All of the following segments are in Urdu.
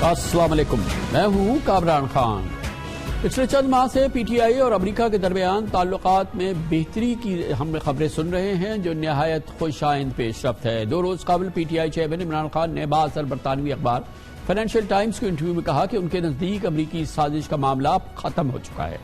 السلام علیکم، میں ہوں کامران خان۔ پچھلے چند ماہ سے پی ٹی آئی اور امریکہ کے درمیان تعلقات میں بہتری کی ہم خبریں سن رہے ہیں جو نہایت خوش آئند پیش رفت ہے۔ 2 روز قبل P T I chairman Imran Khan نے بااثر برطانوی اخبار فائنینشیل ٹائمز کے انٹرویو میں کہا کہ ان کے نزدیک امریکی سازش کا معاملہ ختم ہو چکا ہے۔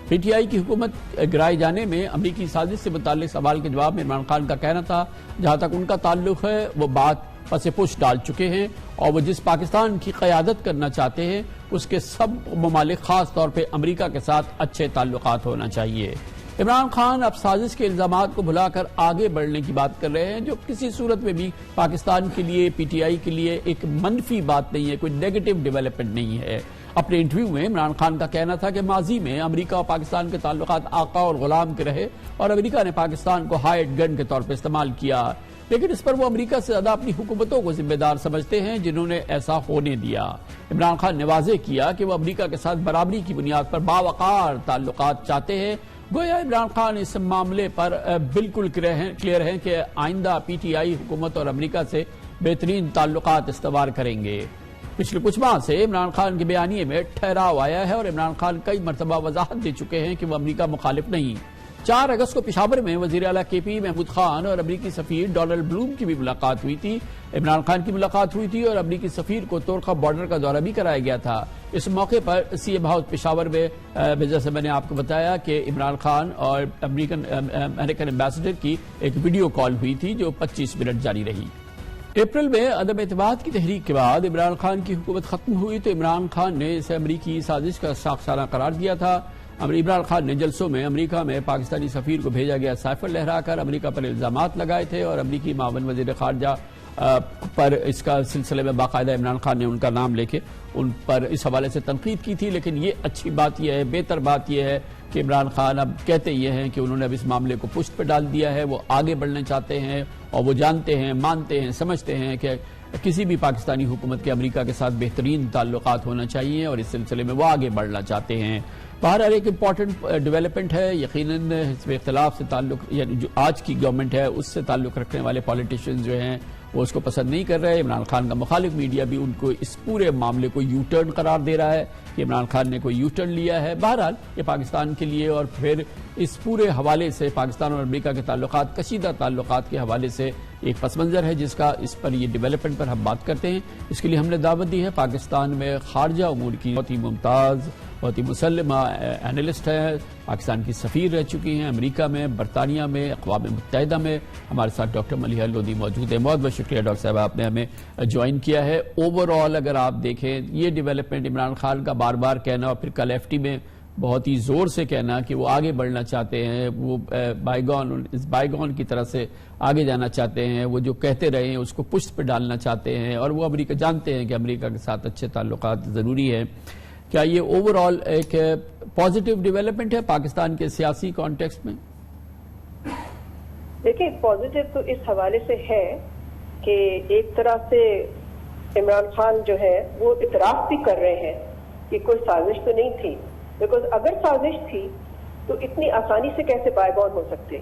پی ٹی آئی کی حکومت گرائے جانے میں امریکی سازش سے متعلق سوال کے جواب میں عمران خان کا کہنا تھا جہاں تک ان کا تعلق ہے وہ بات پس پش ڈال چکے ہیں اور وہ جس پاکستان کی قیادت کرنا چاہتے ہیں اس کے سب ممالک خاص طور پہ امریکہ کے ساتھ اچھے تعلقات ہونا چاہیے۔ عمران خان اب سازش کے الزامات کو بھلا کر آگے بڑھنے کی بات کر رہے ہیں جو کسی صورت میں بھی پاکستان کے لیے پی ٹی آئی کے لیے ایک منفی بات نہیں ہے، کوئی نیگیٹو ڈیولپمنٹ نہیں ہے۔ اپنے انٹرویو میں عمران خان کا کہنا تھا کہ ماضی میں امریکہ اور پاکستان کے تعلقات آقا اور غلام کے رہے اور امریکہ نے پاکستان کو ہائیڈ گن کے طور پر استعمال کیا، لیکن اس پر وہ امریکہ سے زیادہ اپنی حکومتوں کو ذمہ دار سمجھتے ہیں جنہوں نے ایسا ہونے دیا۔ عمران خان نے واضح کیا کہ وہ امریکہ کے ساتھ برابری کی بنیاد پر باوقار تعلقات چاہتے ہیں۔ گویا عمران خان اس معاملے پر بالکل کلیئر ہیں کہ آئندہ پی ٹی آئی حکومت اور امریکہ سے بہترین تعلقات استوار کریں گے۔ پچھلے کچھ ماہ سے عمران خان کے بیانیے میں ٹھہراؤ آیا ہے اور عمران خان کئی مرتبہ وضاحت دے چکے ہیں کہ وہ امریکہ مخالف نہیں۔ 4 اگست کو پشاور میں وزیر اعلیٰ کے پی محمود خان اور امریکی سفیر ڈونلڈ بلوم کی بھی ملاقات ہوئی تھی۔ عمران خان کی ملاقات ہوئی تھی اور امریکی سفیر کو تورخم بارڈر کا دورہ بھی کرایا گیا تھا۔ اس موقع پر سی ایم ہاؤس پشاور میں جیسے میں نے آپ کو بتایا کہ عمران خان اور امریکن ایمبیسڈر کی ایک ویڈیو کال ہوئی تھی جو 25 منٹ جاری رہی۔ اپریل میں عدم اعتماد کی تحریک کے بعد عمران خان کی حکومت ختم ہوئی تو عمران خان نے اسے امریکی سازش کا ساخسانہ قرار دیا تھا۔ عمران خان نے جلسوں میں امریکہ میں پاکستانی سفیر کو بھیجا گیا سائفر لہرا کر امریکہ پر الزامات لگائے تھے اور امریکی معاون وزیر خارجہ پر اس کا سلسلے میں باقاعدہ عمران خان نے ان کا نام لے کے ان پر اس حوالے سے تنقید کی تھی، لیکن یہ اچھی بات یہ ہے، بہتر بات یہ ہے کہ عمران خان اب کہتے یہ ہیں کہ انہوں نے اب اس معاملے کو پشت پہ ڈال دیا ہے، وہ آگے بڑھنا چاہتے ہیں اور وہ جانتے ہیں، مانتے ہیں، سمجھتے ہیں کہ کسی بھی پاکستانی حکومت کے امریکہ کے ساتھ بہترین تعلقات ہونا چاہیے اور اس سلسلے میں وہ آگے بڑھنا چاہتے ہیں۔ بہرحال ایک امپورٹنٹ ڈیولپمنٹ ہے، یقیناً حزب اختلاف سے تعلق یعنی جو آج کی گورنمنٹ ہے اس سے تعلق رکھنے والے پالیٹیشینز جو ہیں وہ اس کو پسند نہیں کر رہے۔ عمران خان کا مخالف میڈیا بھی ان کو اس پورے معاملے کو یو ٹرن قرار دے رہا ہے کہ عمران خان نے کوئی یو ٹرن لیا ہے۔ بہرحال یہ پاکستان کے لیے اور پھر اس پورے حوالے سے پاکستان اور امریکہ کے تعلقات کشیدہ تعلقات کے حوالے سے ایک پس منظر ہے جس کا اس پر یہ ڈیولپمنٹ پر ہم بات کرتے ہیں۔ اس کے لیے ہم نے دعوت دی ہے پاکستان میں خارجہ امور کی بہت ہی ممتاز، بہت ہی مسلمہ اینالسٹ ہے، پاکستان کی سفیر رہ چکی ہیں امریکہ میں، برطانیہ میں، اقوام متحدہ میں۔ ہمارے ساتھ ڈاکٹر ملیحہ لودھی موجود ہیں۔ بہت بہت شکریہ ڈاکٹر صاحب، آپ نے ہمیں جوائن کیا ہے۔ اوور آل اگر آپ دیکھیں یہ ڈیولپمنٹ عمران خان کا بار بار کہنا اور پھر کل ایف ٹی میں بہت ہی زور سے کہنا کہ وہ آگے بڑھنا چاہتے ہیں، وہ بائیگون کی طرح سے آگے جانا چاہتے ہیں، وہ جو کہتے رہے ہیں اس کو پشت پہ ڈالنا چاہتے ہیں اور وہ امریکہ جانتے ہیں کہ امریکہ کے ساتھ اچھے تعلقات ضروری ہیں۔ کیا یہ اوور آل ایک پازیٹیو ڈیولپمنٹ ہے پاکستان کے سیاسی کانٹیکسٹ میں؟ دیکھیں پازیٹیو تو اس حوالے سے ہے کہ ایک طرح سے عمران خان جو ہے وہ اعتراف بھی کر رہے ہیں کہ کوئی سازش تو نہیں تھی، بیکاز اگر سازش تھی تو اتنی آسانی سے کیسے بائی گون ہو سکتے،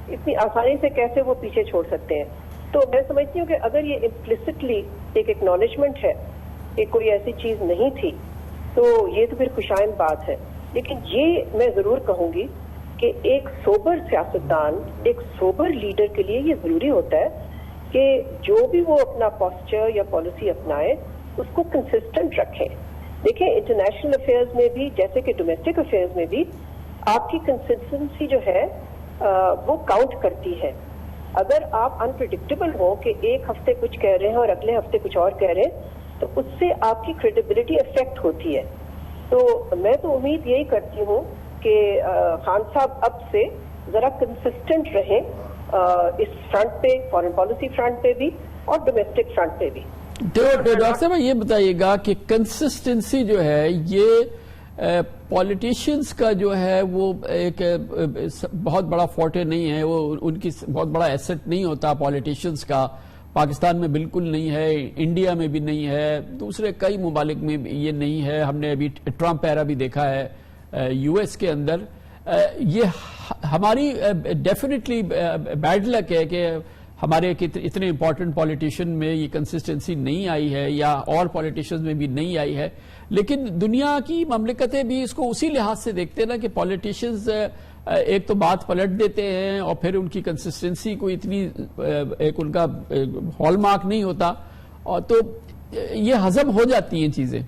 اتنی آسانی سے کیسے وہ پیچھے چھوڑ سکتے ہیں۔ تو میں سمجھتی ہوں کہ اگر یہ امپلیسٹلی ایک ایکنالجمنٹ ہے کہ کوئی ایسی چیز نہیں تھی تو یہ تو پھر خوشائند بات ہے، لیکن یہ میں ضرور کہوں گی کہ ایک سوبر سیاستدان، ایک سوبر لیڈر کے لیے یہ ضروری ہوتا ہے کہ جو بھی وہ اپنا پوسچر یا پالیسی اپنائے اس کو کنسسٹنٹ رکھیں۔ دیکھیں انٹرنیشنل افیئرز میں بھی جیسے کہ ڈومیسٹک افیئرز میں بھی آپ کی کنسسٹنسی جو ہے وہ کاؤنٹ کرتی ہے۔ اگر آپ انپریڈکٹیبل ہو کہ ایک ہفتے کچھ کہہ رہے ہیں اور اگلے ہفتے کچھ اور کہہ رہے ہیں تو اس سے آپ کی کریڈیبلٹی افیکٹ ہوتی ہے۔ تو میں تو امید یہی کرتی ہوں کہ خان صاحب اب سے ذرا کنسسٹنٹ رہیں اس فرنٹ پہ، فارن پالیسی فرنٹ پہ بھی اور ڈومیسٹک فرنٹ پہ بھی۔ ڈاکٹر صاحب یہ بتائیے گا کہ کنسسٹنسی جو ہے یہ پولیٹیشینز کا جو ہے وہ ایک بہت بڑا فورٹے نہیں ہے، وہ ان کی بہت بڑا ایسٹ نہیں ہوتا پولیٹیشینز کا، پاکستان میں بالکل نہیں ہے، انڈیا میں بھی نہیں ہے، دوسرے کئی ممالک میں یہ نہیں ہے۔ ہم نے ابھی ٹرمپ ایرا بھی دیکھا ہے یو ایس کے اندر۔ یہ ہماری ڈیفینیٹلی بیڈ لک ہے کہ ہمارے اتنے امپورٹنٹ پولیٹیشین میں یہ کنسسٹنسی نہیں آئی ہے یا اور پولیٹیشینز میں بھی نہیں آئی ہے. لیکن دنیا کی مملکتیں بھی اس کو اسی لحاظ سے دیکھتے ہیں نا کہ پولیٹیشینز ایک تو بات پلٹ دیتے ہیں اور پھر ان کی کنسسٹنسی کو اتنی ایک ان کا ہال مارک نہیں ہوتا, اور تو یہ ہضم ہو جاتی ہیں چیزیں.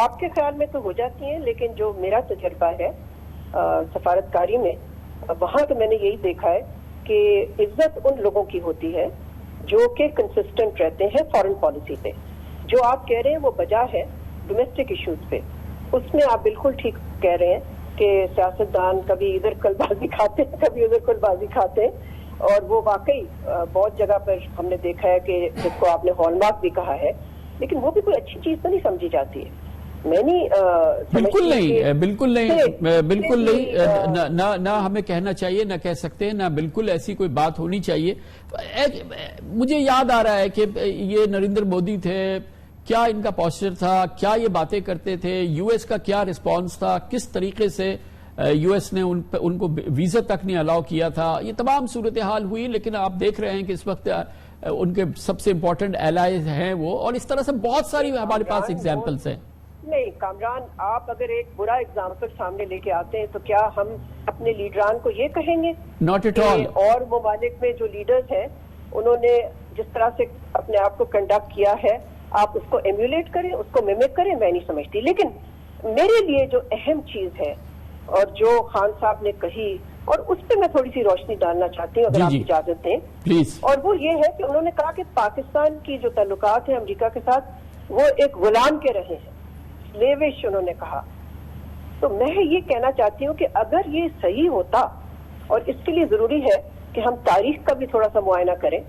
آپ کے خیال میں تو ہو جاتی ہیں, لیکن جو میرا تجربہ ہے سفارتکاری میں, وہاں تو میں نے یہی دیکھا ہے کہ عزت ان لوگوں کی ہوتی ہے جو کہ کنسسٹنٹ رہتے ہیں فارن پالیسی پہ. جو آپ کہہ رہے ہیں وہ بجا ہے ڈومیسٹک ایشوز پہ, اس میں آپ بالکل ٹھیک کہہ رہے ہیں کہ سیاستدان کبھی ادھر کل بازی کھاتے ہیں, کبھی ادھر کل بازی کھاتے ہیں, اور وہ واقعی بہت جگہ پر ہم نے دیکھا ہے کہ جس کو آپ نے ہال مارک بھی کہا ہے, لیکن وہ بھی کوئی اچھی چیز تو نہیں سمجھی جاتی ہے. میں نہیں بالکل نہیں, بالکل نہیں, بالکل نہیں, نہ ہمیں کہنا چاہیے, نہ کہہ سکتے ہیں, نہ بالکل ایسی کوئی بات ہونی چاہیے. مجھے یاد آ رہا ہے کہ یہ نریندر مودی تھے, کیا ان کا پوسچر تھا, کیا یہ باتیں کرتے تھے, یو ایس کا کیا رسپانس تھا, کس طریقے سے یو ایس نے ان کو ویزا تک نہیں الاؤ کیا تھا, یہ تمام صورتحال ہوئی. لیکن آپ دیکھ رہے ہیں کہ اس وقت ان کے سب سے امپورٹنٹ الائز ہیں وہ, اور اس طرح سے بہت ساری ہمارے پاس ایگزامپلس ہیں. نہیں کامران, آپ اگر ایک برا ایگزامپل سامنے لے کے آتے ہیں تو کیا ہم اپنے لیڈران کو یہ کہیں گے ناٹ ایٹ آل, اور ممالک میں جو لیڈرز ہیں انہوں نے جس طرح سے اپنے آپ کو کنڈکٹ کیا ہے آپ اس کو ایمیولیٹ کریں, اس کو میمک کریں؟ میں نہیں سمجھتی. لیکن میرے لیے جو اہم چیز ہے اور جو خان صاحب نے کہی, اور اس پہ میں تھوڑی سی روشنی ڈالنا چاہتی ہوں اگر آپ اجازت دیں پلیز, اور وہ یہ ہے کہ انہوں نے کہا کہ پاکستان کی جو تعلقات ہیں امریکہ کے ساتھ وہ ایک غلام کے رہے ہیں, سلیوش انہوں نے کہا. تو میں یہ کہنا چاہتی ہوں کہ اگر یہ صحیح ہوتا, اور اس کے لیے ضروری ہے کہ ہم تاریخ کا بھی تھوڑا سا معائنہ کریں,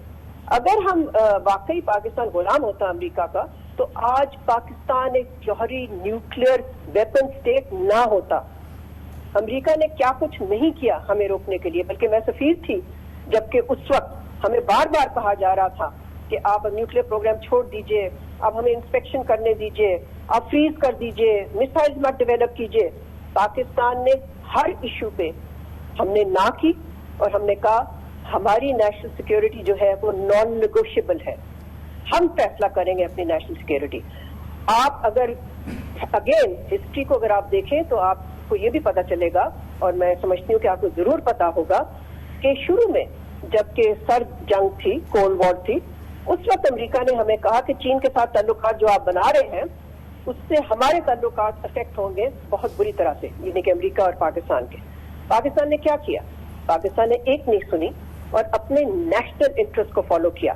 اگر ہم واقعی پاکستان غلام ہوتا امریکہ کا تو آج پاکستان ایک جوہری نیوکلیئر ویپن اسٹیٹ نہ ہوتا. امریکہ نے کیا کچھ نہیں کیا ہمیں روکنے کے لیے, بلکہ میں سفیر تھی جبکہ اس وقت ہمیں بار بار کہا جا رہا تھا کہ آپ نیوکلیئر پروگرام چھوڑ دیجئے, آپ ہمیں انسپیکشن کرنے دیجئے, آپ فریز کر دیجئے, میسائلز مت ڈیولپ کیجئے. پاکستان نے ہر ایشو پہ ہم نے نہ کی, اور ہم نے کہا ہماری نیشنل سیکیورٹی جو ہے وہ نان نیگوشیبل ہے, ہم فیصلہ کریں گے اپنی نیشنل سیکیورٹی. آپ اگر اگین ہسٹری کو اگر آپ دیکھیں تو آپ کو یہ بھی پتا چلے گا, اور میں سمجھتی ہوں کہ آپ کو ضرور پتا ہوگا کہ شروع میں جبکہ سرد جنگ تھی, کولڈ وار تھی, اس وقت امریکہ نے ہمیں کہا کہ چین کے ساتھ تعلقات جو آپ بنا رہے ہیں اس سے ہمارے تعلقات افیکٹ ہوں گے بہت بری طرح سے, یعنی کہ امریکہ اور پاکستان کے. پاکستان نے کیا کیا؟ پاکستان نے ایک نہیں سنی اور اپنے نیشنل انٹرسٹ کو فالو کیا.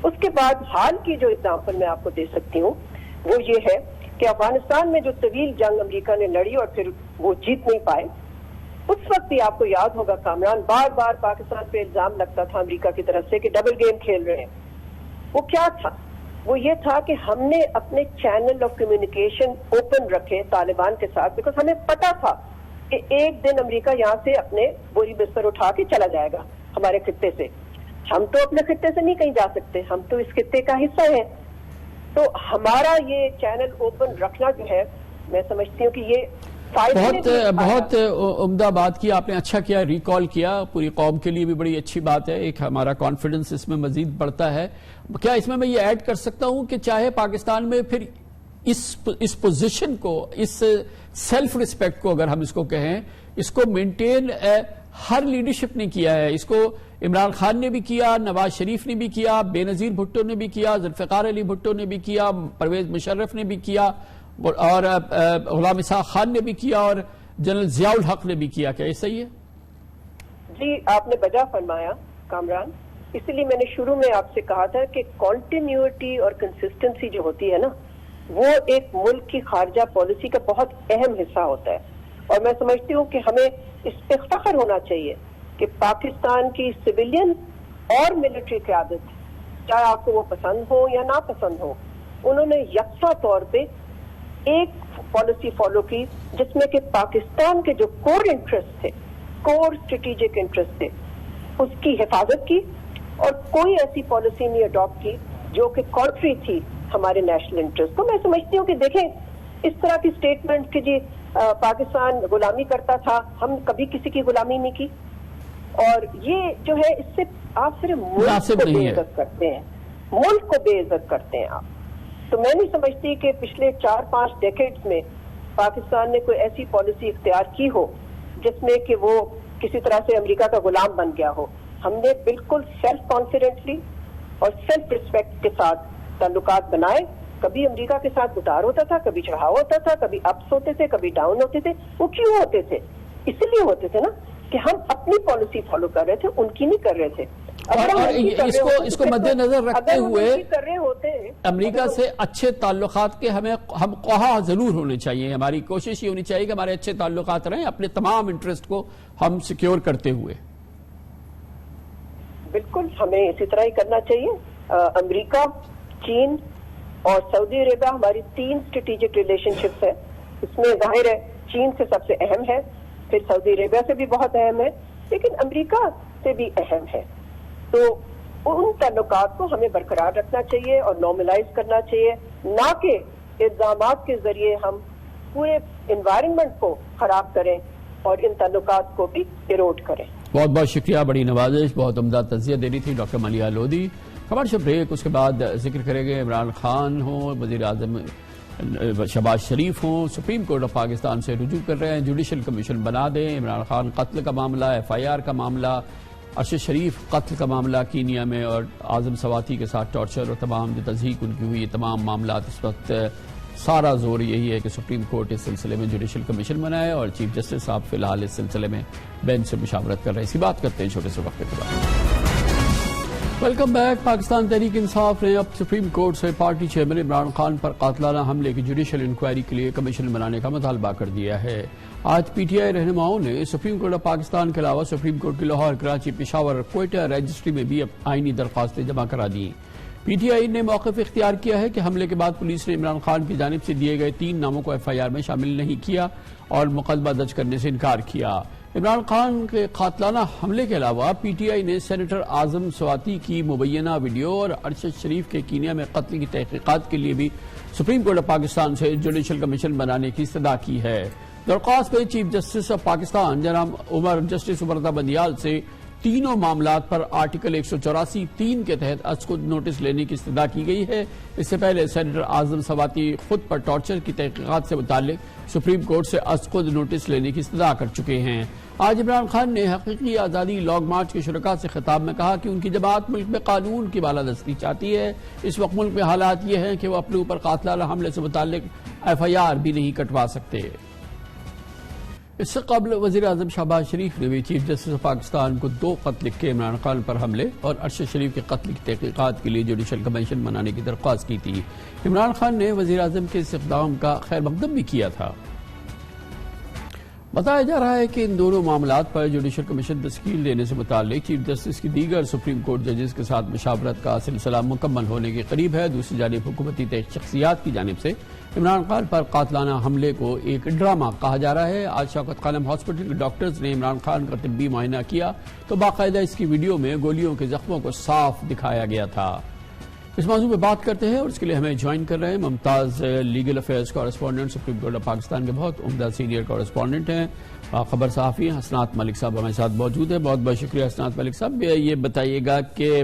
اس کے بعد حال کی جو اگزامپل میں آپ کو دے سکتی ہوں وہ یہ ہے کہ افغانستان میں جو طویل جنگ امریکہ نے لڑی اور پھر وہ جیت نہیں پائے, اس وقت بھی آپ کو یاد ہوگا کامران, بار بار پاکستان پہ الزام لگتا تھا امریکہ کی طرف سے کہ ڈبل گیم کھیل رہے ہیں. وہ کیا تھا؟ وہ یہ تھا کہ ہم نے اپنے چینل آف کمیونیکیشن اوپن رکھے طالبان کے ساتھ, بیکاز ہمیں پتا تھا کہ ایک دن امریکہ یہاں سے اپنے بوری بستر اٹھا کے چلا جائے گا ہمارے خطے سے. ہم تو اپنے خطے سے نہیں کہیں جا سکتے, ہم تو اس خطے کا حصہ ہیں. تو ہمارا یہ چینل اوپن رکھنا جو ہے, میں سمجھتی ہوں کہ یہ بہت عمدہ بات کی آپ نے, اچھا کیا ریکال کیا, پوری قوم کے لیے بھی بڑی اچھی بات ہے, ایک ہمارا کانفیڈنس اس میں مزید بڑھتا ہے. کیا اس میں یہ ایڈ کر سکتا ہوں کہ چاہے پاکستان میں پھر اس پوزیشن کو, اس سیلف ریسپیکٹ کو اگر ہم اس کو کہیں, اس کو مینٹین ہر لیڈرشپ نے کیا ہے. اس کو عمران خان نے بھی کیا, نواز شریف نے بھی کیا, بے نظیر بھٹو نے بھی کیا, ذوالفقار علی بھٹو نے بھی کیا, پرویز مشرف نے بھی کیا, اور غلام اسحاق خان نے بھی کیا, اور جنرل ضیاء الحق نے بھی کیا. کیا یہ صحیح ہے؟ جی آپ نے بجا فرمایا کامران, اسی لیے میں نے شروع میں آپ سے کہا تھا کہ کنٹینیوٹی اور کنسسٹنسی جو ہوتی ہے نا, وہ ایک ملک کی خارجہ پالیسی کا بہت اہم حصہ ہوتا ہے. اور میں سمجھتی ہوں کہ ہمیں اس پہ فخر ہونا چاہیے کہ پاکستان کی سویلین اور ملٹری قیادت, چاہے آپ کو وہ پسند ہو یا نا پسند ہو, انہوں نے یکساں طور پہ ایک پالیسی فالو کی جس میں کہ پاکستان کے جو کور انٹرسٹ تھے, کور اسٹریٹجک انٹرسٹ تھے, اس کی حفاظت کی, اور کوئی ایسی پالیسی نہیں اڈاپٹ کی جو کہ کانٹری تھی ہمارے نیشنل انٹرسٹ کو. میں سمجھتی ہوں کہ دیکھیں اس طرح کی اسٹیٹمنٹ کہ جی پاکستان غلامی کرتا تھا, ہم کبھی کسی کی غلامی نہیں کی, اور یہ جو ہے اس سے آپ صرف ملک کو بے عزت کرتے ہیں، ملک کو بے عزت کرتے ہیں آپ. تو میں نہیں سمجھتی کہ پچھلے 4-5 ڈیکیڈز میں پاکستان نے کوئی ایسی پالیسی اختیار کی ہو جس میں کہ وہ کسی طرح سے امریکہ کا غلام بن گیا ہو. ہم نے بالکل سیلف کانفیڈنٹلی اور سیلف رسپیکٹ کے ساتھ تعلقات بنائے. کبھی امریکہ کے ساتھ گٹار ہوتا تھا، کبھی چڑھاؤ ہوتا تھا، کبھی اپس ہوتے تھے، کبھی ڈاؤن ہوتے تھے. وہ کیوں ہوتے تھے؟ اس لیے ہوتے تھے نا کہ ہم اپنی پالیسی فالو کر رہے تھے، ان کی نہیں کر رہے تھے. اور اس کو مد نظر رکھتے ہوئے کر رہے ہوتے امریکہ سے اچھے تعلقات کے ہم خواہاں ضرور ہونے چاہیے. ہماری کوشش یہ ہونی چاہیے کہ ہمارے اچھے تعلقات رہیں اپنے تمام انٹرسٹ کو ہم سیکیور کرتے ہوئے. بالکل ہمیں اسی طرح ہی کرنا چاہیے. امریکہ، چین اور سعودی عربیہ ہماری 3 اسٹریٹجک ریلیشن شپس ہے. اس میں ظاہر ہے چین سے سب سے اہم ہے، پھر سعودی عربیہ سے بھی بہت اہم ہے، لیکن امریکہ سے بھی اہم ہے. تو ان تعلقات کو ہمیں برقرار رکھنا چاہیے اور نارملائز کرنا چاہیے، نہ کہ الزامات کے ذریعے ہم پورے انوائرمنٹ کو خراب کریں اور ان تعلقات کو بھی ایروڈ کریں. بہت بہت شکریہ، بڑی نوازش، بہت عمدہ تجزیہ دے رہی تھی doctor Maleeha Lodhi. Commercial break, اس کے بعد ذکر کریں گے عمران خان ہوں، وزیر اعظم شہباز شریف ہوں، سپریم کورٹ آف پاکستان سے رجوع کر رہے ہیں جوڈیشل کمیشن بنا دیں. عمران خان قتل کا معاملہ، FIR کا معاملہ، ارشد شریف قتل کا معاملہ کینیا میں، اور اعظم سواتی کے ساتھ ٹارچر اور تمام جو تضحیک ان کی ہوئی، یہ تمام معاملات. اس وقت سارا زور یہی ہے کہ سپریم کورٹ اس سلسلے میں جوڈیشل کمیشن بنائے، اور چیف جسٹس صاحب فی الحال اس سلسلے میں بینچ سے مشاورت کر رہے ہیں. اسی بات کرتے ہیں چھوٹے سے وقت کے بعد. Welcome back. پاکستان تحریک انصاف نے اب سپریم کورٹ سے پارٹی چیئرمین عمران خان پر قاتلانہ حملے کی جوڈیشل انکوائری کے لیے کمیشن بنانے کا مطالبہ کر دیا ہے. آج PTI رہنماؤں نے سپریم کورٹ آف پاکستان کے علاوہ سپریم کورٹ کی لاہور، کراچی، پشاور اور کوئٹہ رجسٹری میں بھی آئینی درخواستیں جمع کرا دیں. PTI نے موقف اختیار کیا ہے کہ حملے کے بعد پولیس نے عمران خان کی جانب سے دیے گئے 3 ناموں کو FIR میں شامل نہیں کیا اور مقدمہ درج کرنے سے انکار کیا. عمران خان کے قاتلانہ حملے کے علاوہ PTI نے سینیٹر اعظم سواتی کی مبینہ ویڈیو اور ارشد شریف کے کینیا میں قتل کی تحقیقات کے لیے بھی سپریم کورٹ آف پاکستان سے جوڈیشل کمیشن بنانے کی استدعا کی ہے. درخواست میں چیف جسٹس آف پاکستان جناب جسٹس عمر بندیال سے تینوں معاملات پر آرٹیکل 184(3) کے تحت از خود نوٹس لینے کی استدعا کی گئی ہے. اس سے پہلے سینیٹر اعظم سواتی خود پر ٹارچر کی تحقیقات سے متعلق سپریم کورٹ سے از خود نوٹس لینے کی استدعا کر چکے ہیں. آج عمران خان نے حقیقی آزادی لانگ مارچ کے شرکاء سے خطاب میں کہا کہ ان کی جماعت ملک میں قانون کی بالادستی چاہتی ہے. اس وقت ملک میں حالات یہ ہیں کہ وہ اپنے اوپر قاتلانہ حملے سے متعلق FIR بھی نہیں کٹوا سکتے. اس سے قبل وزیر اعظم شہباز شریف نے بھی چیف جسٹس آف پاکستان کو 2 خط لکھ کے عمران خان پر حملے اور ارشد شریف کے قتل کی تحقیقات کے لیے جوڈیشل کمیشن بنانے کی درخواست کی تھی. عمران خان نے وزیر اعظم کے اس اقدام کا خیر مقدم بھی کیا تھا. بتایا جا رہا ہے کہ ان دونوں معاملات پر جوڈیشل کمیشن تشکیل دینے سے متعلق چیف جسٹس کی دیگر سپریم کورٹ ججز کے ساتھ مشاورت کا سلسلہ مکمل ہونے کے قریب ہے. دوسری جانب حکومتی شخصیات کی جانب سے عمران خان پر قاتلانہ حملے کو ایک ڈرامہ کہا جا رہا ہے. آج شوکت خانم ہاسپٹل کے ڈاکٹرز نے عمران خان کا طبی معائنہ کیا تو باقاعدہ اس کی ویڈیو میں گولیوں کے زخموں کو صاف دکھایا گیا تھا. اس موضوع پہ بات کرتے ہیں اور اس کے لیے ہمیں جوائن کر رہے ہیں ممتاز legal affairs correspondent supreme court of Pakistan کے بہت عمدہ سینئر کورسپونڈنٹ ہیں، خبر صحافی حسنات ملک صاحب ہمارے ساتھ موجود ہیں. بہت بہت شکریہ حسنات ملک صاحب. یہ بتائیے گا کہ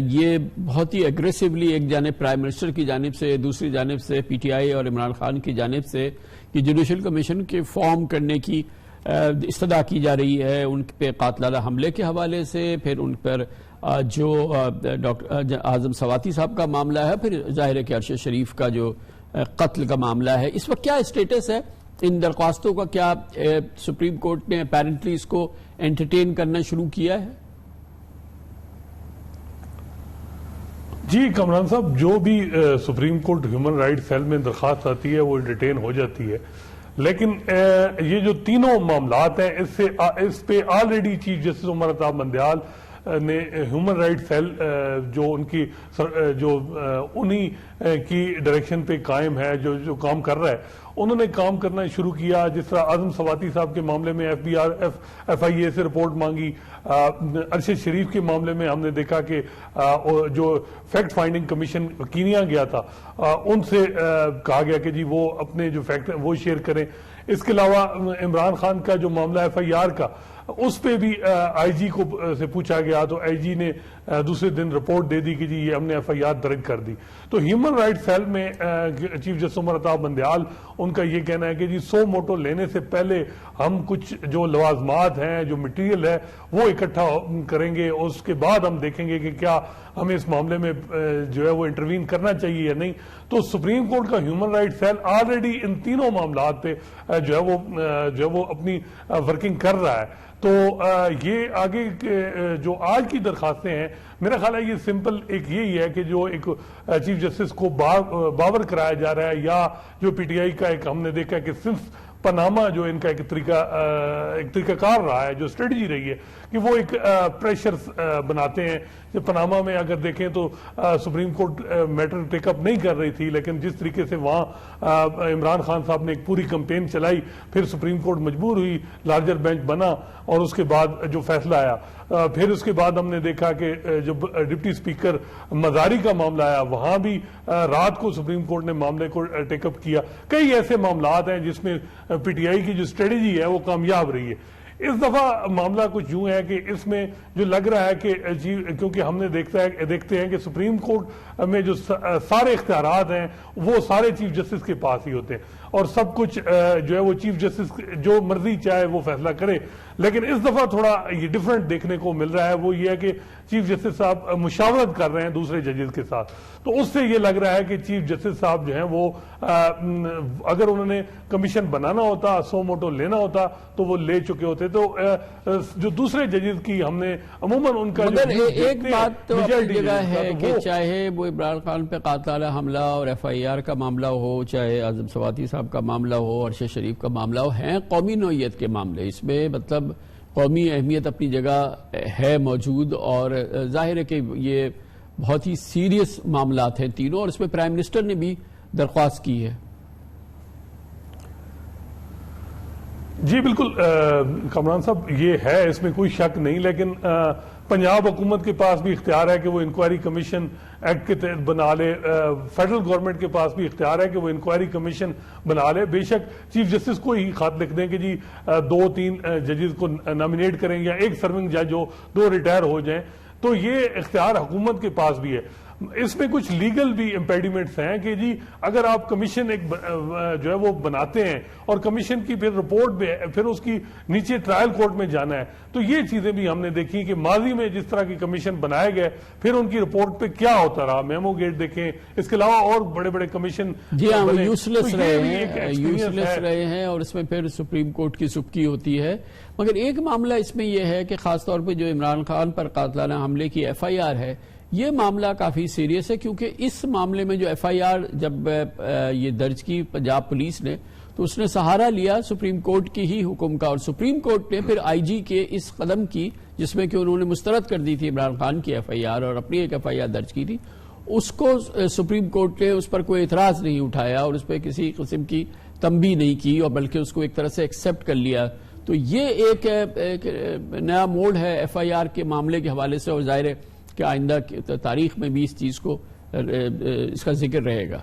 یہ بہت ہی ایگریسولی ایک جانب پرائم منسٹر کی جانب سے، دوسری جانب سے PTI اور عمران خان کی جانب سے یہ جوڈیشل کمیشن کے فارم کرنے کی استدعا کی جا رہی ہے ان پہ قاتلانہ حملے کے حوالے سے، پھر ان پر جو ڈاکٹر اعظم سواتی صاحب کا معاملہ ہے، پھر ظاہر ہے کہ ارشد شریف کا جو قتل کا معاملہ ہے. اس وقت کیا اسٹیٹس ہے ان درخواستوں کا؟ کیا سپریم کورٹ نے اپیرنٹلی اس کو انٹرٹین کرنا شروع کیا ہے؟ جی کمران صاحب، جو بھی supreme court human right cell میں درخواست آتی ہے وہ انٹرٹین ہو جاتی ہے، لیکن یہ جو تینوں معاملات ہیں اس پہ already chief justice Umar Ata Bandial نے ہیومن رائٹ سیل جو ان کی انہی کی ڈائریکشن پہ قائم ہے، جو کام کر رہا ہے، انہوں نے کام کرنا شروع کیا. جس طرح اعظم سواتی صاحب کے معاملے میں FIA سے رپورٹ مانگی، ارشد شریف کے معاملے میں ہم نے دیکھا کہ جو فیکٹ فائنڈنگ کمیشن کینیا گیا تھا ان سے کہا گیا کہ جی وہ اپنے جو فیکٹ وہ شیئر کریں. اس کے علاوہ عمران خان کا جو معاملہ FIR کا، اس پہ بھی آئی جی کو سے پوچھا گیا تو آئی جی نے دوسرے دن رپورٹ دے دی کہ جی یہ ہم نے ایف آئی آر درج کر دی. تو ہیومن رائٹ سیل میں چیف جسٹس عمر عطا بندیال ان کا یہ کہنا ہے کہ جی سو موٹو لینے سے پہلے ہم کچھ جو لوازمات ہیں جو مٹیریل ہے وہ اکٹھا کریں گے, اس کے بعد ہم دیکھیں گے کہ کیا ہمیں اس معاملے میں جو ہے وہ انٹروین کرنا چاہیے یا نہیں. تو سپریم کورٹ کا ہیومن رائٹ سیل آلریڈی ان تینوں معاملات پہ جو ہے وہ اپنی ورکنگ کر رہا ہے. تو یہ آگے جو آج کی درخواستیں ہیں میرا خیال ہے یہ سمپل ایک یہی ہے کہ جو ایک چیف جسٹس کو باور کرایا جا رہا ہے, یا جو پی ٹی آئی کا ایک ہم نے دیکھا کہ صرف پاناما جو ان کا ایک طریقہ کار رہا ہے, جو اسٹریٹجی رہی ہے کہ وہ ایک پریشر بناتے ہیں. پاناما میں اگر دیکھیں تو سپریم کورٹ میٹر ٹیک اپ نہیں کر رہی تھی, لیکن جس طریقے سے وہاں عمران خان صاحب نے ایک پوری کمپین چلائی, پھر سپریم کورٹ مجبور ہوئی, لارجر بینچ بنا اور اس کے بعد جو فیصلہ آیا, پھر اس کے بعد ہم نے دیکھا کہ جب ڈپٹی اسپیکر مزاری کا معاملہ آیا وہاں بھی رات کو سپریم کورٹ نے معاملے کو ٹیک اپ کیا. کئی ایسے معاملات ہیں جس میں پی ٹی آئی کی جو اسٹریٹجی ہے وہ کامیاب رہی ہے. اس دفعہ معاملہ کچھ یوں ہے کہ اس میں جو لگ رہا ہے کہ کیونکہ ہم نے دیکھتے ہیں کہ سپریم کورٹ میں جو سارے اختیارات ہیں وہ سارے چیف جسٹس کے پاس ہی ہوتے ہیں, اور سب کچھ جو ہے وہ چیف جسٹس جو مرضی چاہے وہ فیصلہ کرے. لیکن اس دفعہ تھوڑا یہ ڈیفرنٹ دیکھنے کو مل رہا ہے, وہ یہ ہے کہ چیف جسٹس صاحب مشاورت کر رہے ہیں دوسرے ججز کے ساتھ. تو اس سے یہ لگ رہا ہے کہ چیف جسٹس صاحب جو ہیں وہ اگر انہوں نے کمیشن بنانا ہوتا, سو موٹو لینا ہوتا تو وہ لے چکے ہوتے. تو جو دوسرے ججز کی ہم نے عموماً ان کا مگر ایک بات تو اپنی جگہ ہے کہ چاہے وہ عمران خان پہ قاتلانہ حملہ اور ایف آئی آر کا معاملہ ہو, چاہے اعظم سواتی صاحب کا معاملہ ہو, ارشد شریف کا معاملہ ہو, ہیں قومی نوعیت کے معاملے. اس میں مطلب قومی اہمیت اپنی جگہ ہے موجود, اور ظاہر ہے کہ یہ بہت ہی سیریس معاملات ہیں تینوں, اور اس میں پرائم منسٹر نے بھی درخواست کی ہے. جی بالکل کامران صاحب, یہ ہے اس میں کوئی شک نہیں, لیکن پنجاب حکومت کے پاس بھی اختیار ہے کہ وہ انکوائری کمیشن ایکٹ کے تحت بنا لے, فیڈرل گورنمنٹ کے پاس بھی اختیار ہے کہ وہ انکوائری کمیشن بنا لے. بے شک چیف جسٹس کو ہی خط لکھ دیں کہ جی 2-3 ججز کو نامینیٹ کریں یا ایک سرونگ جج ہو, 2 ریٹائر ہو جائیں, تو یہ اختیار حکومت کے پاس بھی ہے. اس میں کچھ لیگل بھی امپیڈیمنٹس ہیں کہ جی اگر آپ کمیشن ایک جو ہے وہ بناتے ہیں اور کمیشن کی پھر رپورٹ میں پھر اس کی نیچے ٹرائل کورٹ میں جانا ہے, تو یہ چیزیں بھی ہم نے دیکھی کہ ماضی میں جس طرح کی کمیشن بنائے گئے پھر ان کی رپورٹ پہ کیا ہوتا رہا. میمو گیٹ دیکھیں, اس کے علاوہ اور بڑے بڑے کمیشن جی ہاں یوزلیس رہے ہیں, اور اس میں پھر سپریم کورٹ کی سبکی ہوتی ہے. مگر ایک معاملہ اس میں یہ ہے کہ خاص طور پہ جو عمران خان پر قاتلانہ حملے کی ایف آئی آر ہے, یہ معاملہ کافی سیریس ہے, کیونکہ اس معاملے میں جو ایف آئی آر جب یہ درج کی پنجاب پولیس نے, تو اس نے سہارا لیا سپریم کورٹ کی ہی حکم کا, اور سپریم کورٹ نے پھر آئی جی کے اس قدم کی جس میں کہ انہوں نے مسترد کر دی تھی عمران خان کی ایف آئی آر اور اپنی ایک ایف آئی آر درج کی تھی, اس کو سپریم کورٹ نے اس پر کوئی اعتراض نہیں اٹھایا اور اس پہ کسی قسم کی تنبیہ نہیں کی, اور بلکہ اس کو ایک طرح سے ایکسپٹ کر لیا. تو یہ ایک نیا موڑ ہے ایف آئی آر کے معاملے کے حوالے سے, اور ظاہر ہے کہ آئندہ تاریخ میں بھی اس چیز کو اس کا ذکر رہے گا.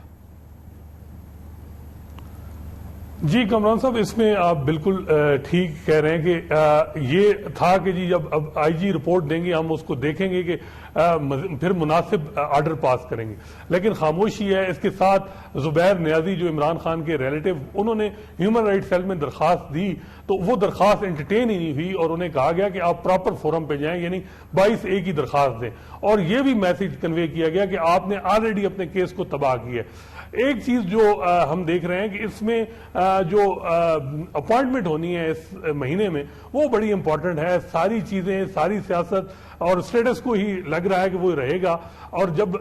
جی کامران صاحب, اس میں آپ بالکل ٹھیک کہہ رہے ہیں کہ یہ تھا کہ جی جب اب آئی جی رپورٹ دیں گے ہم اس کو دیکھیں گے کہ پھر مناسب آرڈر پاس کریں گے, لیکن خاموشی ہے. اس کے ساتھ زبیر نیازی جو عمران خان کے ریلیٹو, انہوں نے ہیومن رائٹ سیل میں درخواست دی, تو وہ درخواست انٹرٹین ہی نہیں ہوئی اور انہیں کہا گیا کہ آپ پراپر فورم پہ جائیں, یعنی 22A کی درخواست دیں, اور یہ بھی میسج کنوے کیا گیا کہ آپ نے آلریڈی اپنے کیس کو تباہ کیا ہے. ایک چیز جو ہم دیکھ رہے ہیں کہ اس میں جو اپوائنٹمنٹ ہونی ہے اس مہینے میں وہ بڑی امپورٹنٹ ہے. ساری چیزیں, ساری سیاست اور اسٹیٹس کو ہی لگ رہا ہے کہ وہ رہے گا, اور جب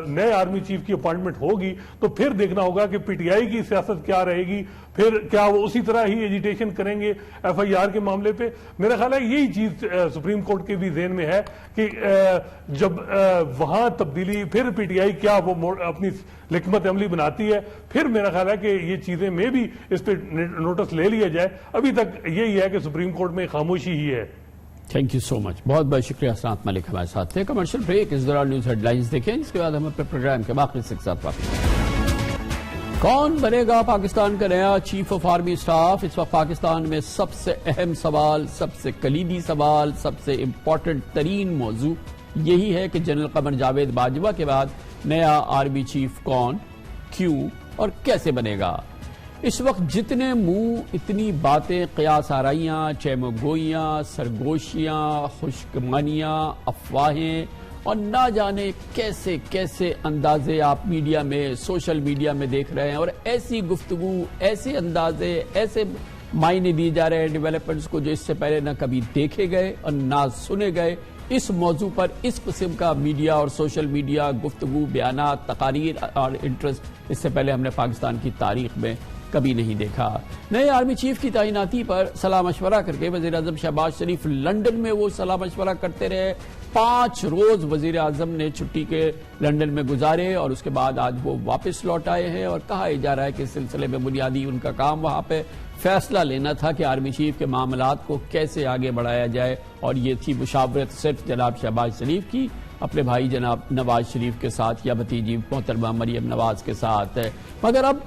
نئے آرمی چیف کی اپوائنٹمنٹ ہوگی تو پھر دیکھنا ہوگا کہ پی ٹی آئی کی سیاست کیا رہے گی, پھر کیا وہ اسی طرح ہی ایجیٹیشن کریں گے ایف آئی آر کے معاملے پہ. میرا خیال ہے یہی چیز سپریم کورٹ کے بھی ذہن میں ہے کہ جب وہاں تبدیلی, پھر پی ٹی آئی کیا وہ اپنی حکمت عملی بناتی ہے, پھر میرا خیال ہے کہ یہ چیزیں میں بھی اس پہ نوٹس لے لیا جائے. ابھی تک یہی ہے کہ سپریم کورٹ میں خاموشی ہی ہے. تھینک یو سو مچ, بہت بہت شکریہ. حسنات ملک ہمارے ساتھ تھے. کمرشل بریک, اس دوران نیوز ہیڈ لائنز دیکھیں, اس کے بعد ہم اپنے پروگرام کے باقی کے ساتھ واپس کون بنے گا پاکستان کا نیا چیف آف آرمی اسٹاف؟ اس وقت پاکستان میں سب سے اہم سوال، سب سے کلیدی سوال، سب سے امپورٹنٹ ترین موضوع یہی ہے کہ جنرل قمر جاوید باجوہ کے بعد نیا آرمی چیف کون، کیوں اور کیسے بنے گا؟ اس وقت جتنے منہ اتنی باتیں، قیاس آرائیاں، چیمو گوئیاں، سرگوشیاں، خشکمانیاں، افواہیں اور نہ جانے کیسے کیسے اندازے آپ میڈیا میں، سوشل میڈیا میں دیکھ رہے ہیں، اور ایسی گفتگو، ایسے اندازے، ایسے معنی دیے جا رہے ہیں ڈیولپمنٹس کو جو اس سے پہلے نہ کبھی دیکھے گئے اور نہ سنے گئے۔ اس موضوع پر اس قسم کا میڈیا اور سوشل میڈیا گفتگو، بیانات، تقاریر اور انٹرسٹ اس سے پہلے ہم نے پاکستان کی تاریخ میں کبھی نہیں دیکھا۔ نئے آرمی چیف کی تعیناتی پر صلاح مشورہ کر کے وزیر اعظم شہباز شریف لنڈن میں وہ صلاح مشورہ کرتے رہے۔ 5 روز وزیر اعظم نے چھٹی کے لنڈن میں گزارے اور اس کے بعد آج وہ واپس لوٹ آئے ہیں، اور کہا جا رہا ہے کہ اس سلسلے میں بنیادی ان کا کام وہاں پہ فیصلہ لینا تھا کہ آرمی چیف کے معاملات کو کیسے آگے بڑھایا جائے، اور یہ تھی مشاورت صرف جناب شہباز شریف کی اپنے بھائی جناب نواز شریف کے ساتھ یا بھتیجی محترمہ مریم نواز کے ساتھ۔ مگر اب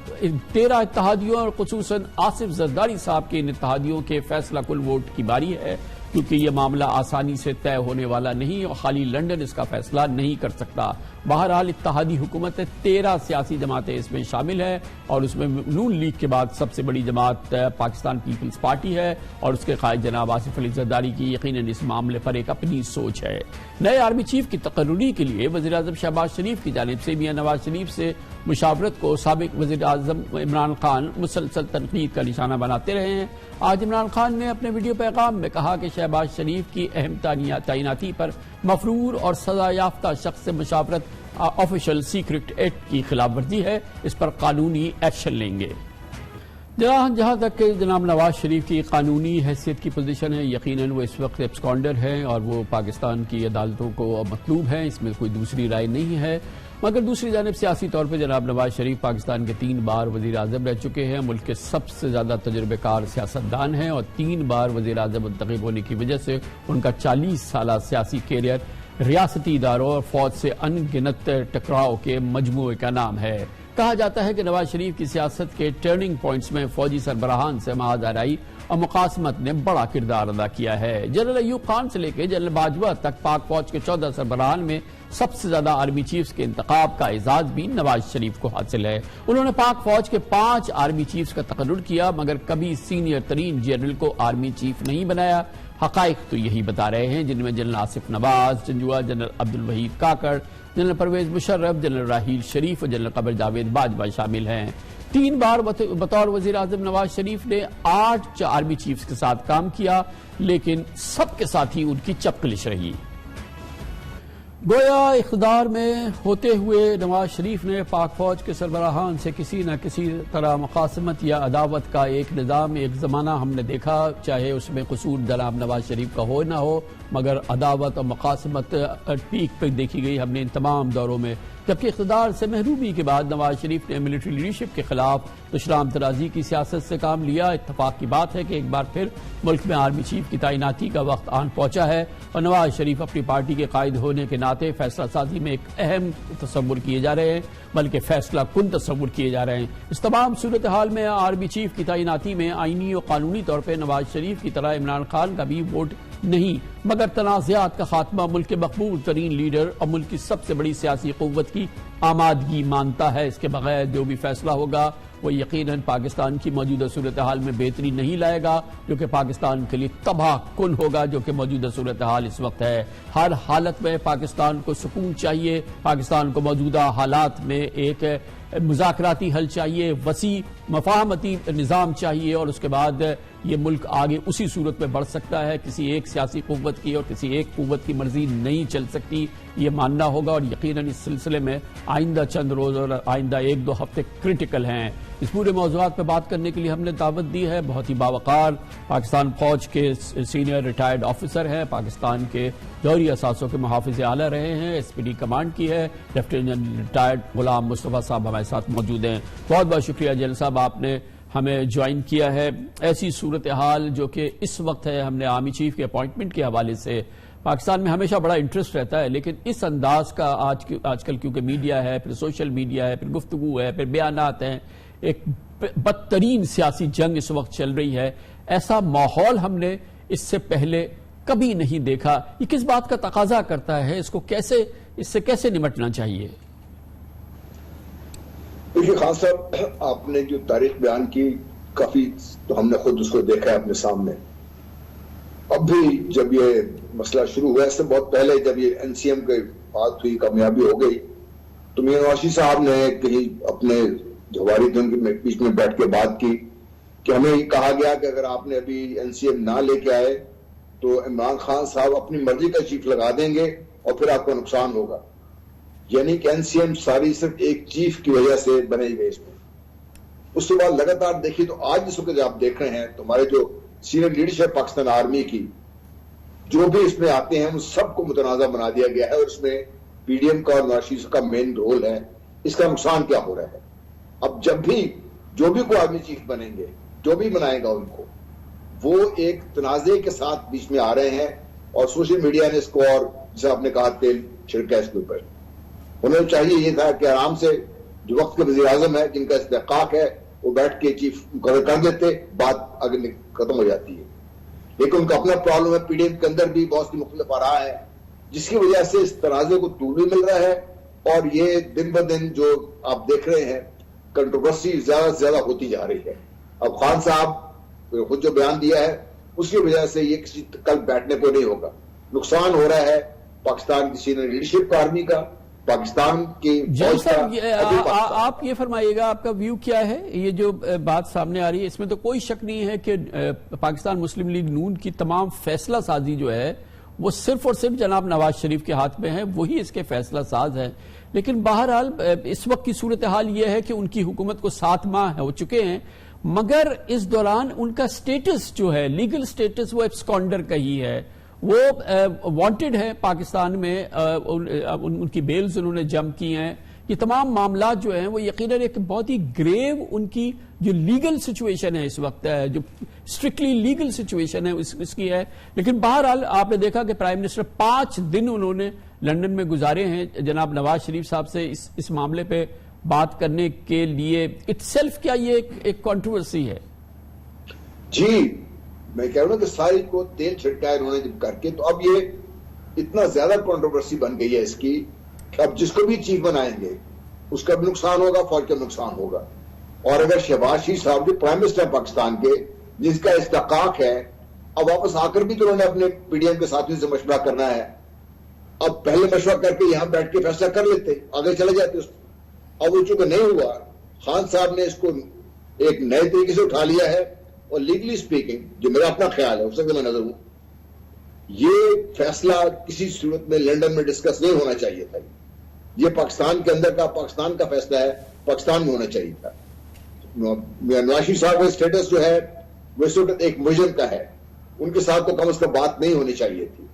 13 اتحادیوں اور خصوصاً آصف زرداری صاحب کے ان اتحادیوں کے فیصلہ کل ووٹ کی باری ہے، کیونکہ یہ معاملہ آسانی سے طے ہونے والا نہیں اور خالی لنڈن اس کا فیصلہ نہیں کر سکتا۔ بہرحال اتحادی حکومت 13 سیاسی جماعتیں اس میں شامل ہیں، اور اس میں نون لیگ کے بعد سب سے بڑی جماعت پاکستان پیپلز پارٹی ہے، اور اس کے قائد جناب آصف علی زرداری کی یقیناً اس معاملے پر ایک اپنی سوچ ہے۔ نئے آرمی چیف کی تقرری کے لیے وزیر اعظم شہباز شریف کی جانب سے میاں نواز شریف سے مشاورت کو سابق وزیر اعظم عمران خان مسلسل تنقید کا نشانہ بناتے رہے ہیں۔ آج عمران خان نے اپنے ویڈیو پیغام میں کہا کہ شہباز شریف کی اہم تعیناتی پر مفرور اور سزا یافتہ شخص سے مشاورت آفیشل سیکرٹ ایکٹ کی خلاف ورزی ہے، اس پر قانونی ایکشن لیں گے۔ جہاں تک کہ جناب نواز شریف کی قانونی حیثیت کی پوزیشن ہے، یقیناً وہ اس وقت ایبسکانڈر ہیں اور وہ پاکستان کی عدالتوں کو مطلوب ہیں، اس میں کوئی دوسری رائے نہیں ہے۔ مگر دوسری جانب سیاسی طور پہ جناب نواز شریف پاکستان کے 3 بار وزیر اعظم رہ چکے ہیں، ملک کے سب سے زیادہ تجربہ کار سیاستدان ہیں، اور 3 بار وزیر اعظم منتخب ہونے کی وجہ سے ان کا 40 سالہ سیاسی کیریئر ریاستی اداروں اور فوج سے ان گنت ٹکراؤ کے مجموعے کا نام ہے۔ کہا جاتا ہے کہ نواز شریف کی سیاست کے ٹرننگ پوائنٹس میں فوجی سربراہان سے محاذ آرائی اور مقاسمت نے بڑا کردار ادا کیا ہے۔ جنرل ایوب خان سے لے کے جنرل باجوہ تک پاک فوج کے 14 سربراہان میں سب سے زیادہ آرمی چیفز کے انتخاب کا اعزاز بھی نواز شریف کو حاصل ہے۔ انہوں نے پاک فوج کے 5 آرمی چیفز کا تقرر کیا، مگر کبھی سینئر ترین جنرل کو آرمی چیف نہیں بنایا۔ حقائق تو یہی بتا رہے ہیں، جن میں general Asif Nawaz Janjua, general Abdul Waheed Kakar, general Pervez Musharraf, general Raheel Sharif اور جنرل قمر جاوید باجوہ شامل ہیں۔ 3 بار بطور وزیر اعظم نواز شریف نے 8 آرمی چیفز کے ساتھ کام کیا، لیکن سب کے ساتھ ہی ان کی چپکلش رہی۔ گویا اقتدار میں ہوتے ہوئے نواز شریف نے پاک فوج کے سربراہان سے کسی نہ کسی طرح مقاسمت یا عداوت کا ایک نظام، ایک زمانہ ہم نے دیکھا، چاہے اس میں قصور جناب نواز شریف کا ہو نہ ہو، مگر عداوت اور مقاسمت پیک پہ دیکھی گئی ہم نے ان تمام دوروں میں۔ جبکہ اقتدار سے محرومی کے بعد نواز شریف نے ملٹری لیڈرشپ کے خلاف دشنام ترازی کی سیاست سے کام لیا۔ اتفاق کی بات ہے کہ ایک بار پھر ملک میں آرمی چیف کی تعیناتی کا وقت آن پہنچا ہے، اور نواز شریف اپنی پارٹی کے قائد ہونے کے ناطے فیصلہ سازی میں ایک اہم تصور کیے جا رہے ہیں، بلکہ فیصلہ کن تصور کیے جا رہے ہیں۔ اس تمام صورتحال میں آرمی چیف کی تعیناتی میں آئینی اور قانونی طور پہ نواز شریف کی طرح عمران خان کا بھی ووٹ نہیں، مگر تنازعات کا خاتمہ ملک کے مقبول ترین لیڈر اور ملک کی سب سے بڑی سیاسی قوت کی آمادگی مانتا ہے۔ اس کے بغیر جو بھی فیصلہ ہوگا وہ یقیناً پاکستان کی موجودہ صورتحال میں بہتری نہیں لائے گا، جو کہ پاکستان کے لیے تباہ کن ہوگا، جو کہ موجودہ صورتحال اس وقت ہے۔ ہر حالت میں پاکستان کو سکون چاہیے، پاکستان کو موجودہ حالات میں ایک مذاکراتی حل چاہیے، وسیع مفاہمتی نظام چاہیے، اور اس کے بعد یہ ملک آگے اسی صورت میں بڑھ سکتا ہے۔ کسی ایک سیاسی قوت کی اور کسی ایک قوت کی مرضی نہیں چل سکتی، یہ ماننا ہوگا، اور یقیناً اس سلسلے میں آئندہ چند روز اور آئندہ 1-2 ہفتے کرٹیکل ہیں۔ اس پورے موضوعات پہ بات کرنے کے لیے ہم نے دعوت دی ہے بہت ہی باوقار پاکستان فوج کے سینئر ریٹائرڈ آفیسر ہیں، پاکستان کے جوہری اثاثوں کے محافظ اعلیٰ رہے ہیں، ایس پی ڈی کمانڈ کی ہے، لیفٹیننٹ ریٹائرڈ غلام مصطفیٰ صاحب ہمارے ساتھ موجود ہیں۔ بہت بہت شکریہ جیل صاحب، آپ نے ہمیں جوائن کیا ہے۔ ایسی صورتحال جو کہ اس وقت ہے، ہم نے آرمی چیف کے اپوائنٹمنٹ کے حوالے سے پاکستان میں ہمیشہ بڑا انٹرسٹ رہتا ہے، لیکن اس انداز کا آج کل کیونکہ میڈیا ہے، پھر سوشل میڈیا ہے، پھر گفتگو ہے، پھر بیانات ہیں، ایک بدترین سیاسی جنگ اس وقت چل رہی ہے، ایسا ماحول ہم نے اس سے پہلے کبھی نہیں دیکھا. یہ کس بات کا تقاضا کرتا ہے؟ اس سے کیسے نمٹنا چاہیے؟ دیکھیے خان صاحب، آپ نے جو تاریخ بیان کی کافی، تو ہم نے خود اس کو دیکھا ہے اپنے سامنے. اب بھی جب یہ مسئلہ شروع ہوا، اس سے بہت پہلے جب یہ این سی ایم کی بات ہوئی، کامیابی ہو گئی، تو میاں نواز شریف صاحب نے کہیں اپنے جواری دن کے بیچ میں بیٹھ کے بات کی کہ ہمیں یہ کہا گیا کہ اگر آپ نے ابھی این سی ایم نہ لے کے آئے تو عمران خان صاحب اپنی مرضی کا چیف لگا دیں گے اور پھر آپ کو نقصان ہوگا. یعنی کہ این سی ایم ساری صرف ایک چیف کی وجہ سے بنے گئے اس میں. اس کے بعد لگاتار دیکھیے تو آج جس وقت آپ دیکھ رہے ہیں تو ہمارے جو سینئر لیڈرشپ پاکستان آرمی کی جو بھی اس میں آتے ہیں ان سب کو متنازع بنا دیا گیا ہے، اور اس میں پی ڈی ایم کا اور نواز شریف کا مین رول ہے. اس کا نقصان کیا ہو رہا ہے؟ اب جب بھی جو بھی کوئی آرمی چیف بنیں گے، جو بھی بنائے گا ان کو، وہ ایک تنازع کے ساتھ بیچ میں آ رہے ہیں، اور سوشل میڈیا نے اس کو اور جسے آپ نے کہا تیل چھڑکا اس کے اوپر. انہیں چاہیے یہ تھا کہ آرام سے جو وقت کے وزیر اعظم ہے جن کا استحقاق ہے وہ بیٹھ کے چیف مقرر کر دیتے، بات آگے ختم ہو جاتی ہے. لیکن ان کا اپنا پرابلم ہے، پی ڈی ایم کے اندر بھی بہت سی مختلف آراء ہے جس کی وجہ سے اس تنازع کو طول بھی مل رہا ہے، اور یہ دن بدن جو آپ دیکھ رہے ہیں کنٹروورسی زیادہ سے زیادہ ہوتی جا رہی ہے. اب خان صاحب خود جو بیان دیا ہے اس کی وجہ سے یہ کسی کل بیٹھنے کو نہیں ہوگا. نقصان ہو رہا ہے پاکستان کی سینئر لیڈرشپ کا، آرمی کا، پاکستان کی فوج کا. آپ یہ فرمائیے گا، آپ کا ویو کیا ہے؟ یہ جو بات سامنے آ رہی ہے اس میں تو کوئی شک نہیں ہے کہ پاکستان مسلم لیگ نون کی تمام فیصلہ سازی جو ہے وہ صرف اور صرف جناب نواز شریف کے ہاتھ میں ہے، وہی اس کے فیصلہ ساز ہیں. لیکن بہرحال اس وقت کی صورتحال یہ ہے کہ ان کی حکومت کو 7 ماہ ہو چکے ہیں، مگر اس دوران ان کا سٹیٹس جو ہے، لیگل سٹیٹس، وہ ایبسکانڈر کا ہی ہے. وہ وانٹڈ ہے پاکستان میں، ان کی بیلز انہوں نے جمع کی ہیں. یہ تمام معاملات جو ہیں وہ یقیناً ایک بہت ہی گریو ان کی جو لیگل سچویشن ہے اس وقت ہے، جو اسٹرکٹلی لیگل سچویشن ہے اس کی ہے. لیکن بہرحال آپ نے دیکھا کہ پرائم منسٹر 5 دن انہوں نے لندن میں گزارے ہیں جناب نواز شریف صاحب سے اس معاملے پہ بات کرنے کے لیے. اٹ سیلف کیا یہ ایک کنٹروورسی ہے؟ جی میں کہہ رہا ہوں کہ ساری کو تیل چھڑکایا انہوں نے جب کر کے، تو اب یہ اتنا زیادہ کنٹروورسی بن گئی ہے اس کی کہ اب جس کو بھی چیف بنائیں گے اس کا بھی نقصان ہوگا، فوج کا نقصان ہوگا. اور اگر شہباز شریف صاحب جو پرائم منسٹر پاکستان کے جس کا استحقاق ہے، اب واپس آ کر بھی تو انہوں نے اپنے پی ڈی ایم کے ساتھیوں سے مشورہ کرنا ہے. اب پہلے مشورہ کر کے یہاں بیٹھ کے فیصلہ کر لیتے، آگے چلے جاتے. اب وہ چونکہ نہیں ہوا، خان صاحب نے اس کو ایک نئے طریقے سے اٹھا لیا ہے، اور لیگلی اسپیکنگ جو میرا اپنا خیال ہے، ہو سکتا میں نظر ہوں، یہ فیصلہ کسی صورت میں لندن میں ڈسکس نہیں ہونا چاہیے تھا. یہ پاکستان کے اندر کا، پاکستان کا فیصلہ ہے، پاکستان میں ہونا چاہیے تھا. نواز شریف صاحب کا اسٹیٹس جو ہے وہ اس وقت ایک مجرم کا ہے، ان کے ساتھ تو کم از کم بات نہیں ہونی چاہیے تھی.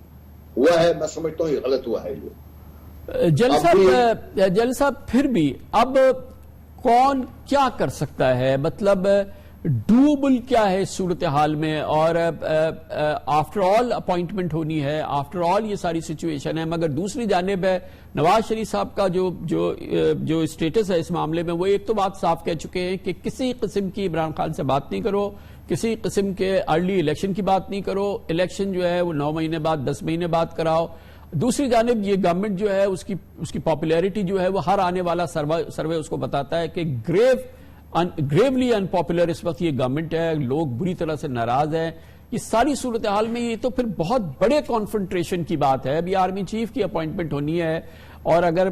ہوا ہے، میں سمجھتا ہوں یہ غلط ہوا ہے. یہ جل صاحب پھر بھی اب کون کیا کر سکتا ہے؟ مطلب ڈوبل کیا ہے اس صورتحال میں؟ اور آفٹر آل اپوائنٹمنٹ ہونی ہے، آفٹر آل یہ ساری سچویشن ہے، مگر دوسری جانب ہے نواز شریف صاحب کا جو اسٹیٹس ہے اس معاملے میں، وہ ایک تو بات صاف کہہ چکے ہیں کہ کسی قسم کی عمران خان سے بات نہیں کرو، کسی قسم کے ارلی الیکشن کی بات نہیں کرو. الیکشن جو ہے وہ 9 مہینے بعد، 10 مہینے بعد کراؤ. دوسری جانب یہ گورنمنٹ جو ہے اس کی پاپولیرٹی جو ہے وہ ہر آنے والا سروے اس کو بتاتا ہے کہ گریولی انپاپولر اس وقت یہ گورنمنٹ ہے، لوگ بری طرح سے ناراض ہیں. یہ ساری صورتحال میں یہ تو پھر بہت بڑے کانفرنٹریشن کی بات ہے. ابھی آرمی چیف کی اپوائنٹمنٹ ہونی ہے، اور اگر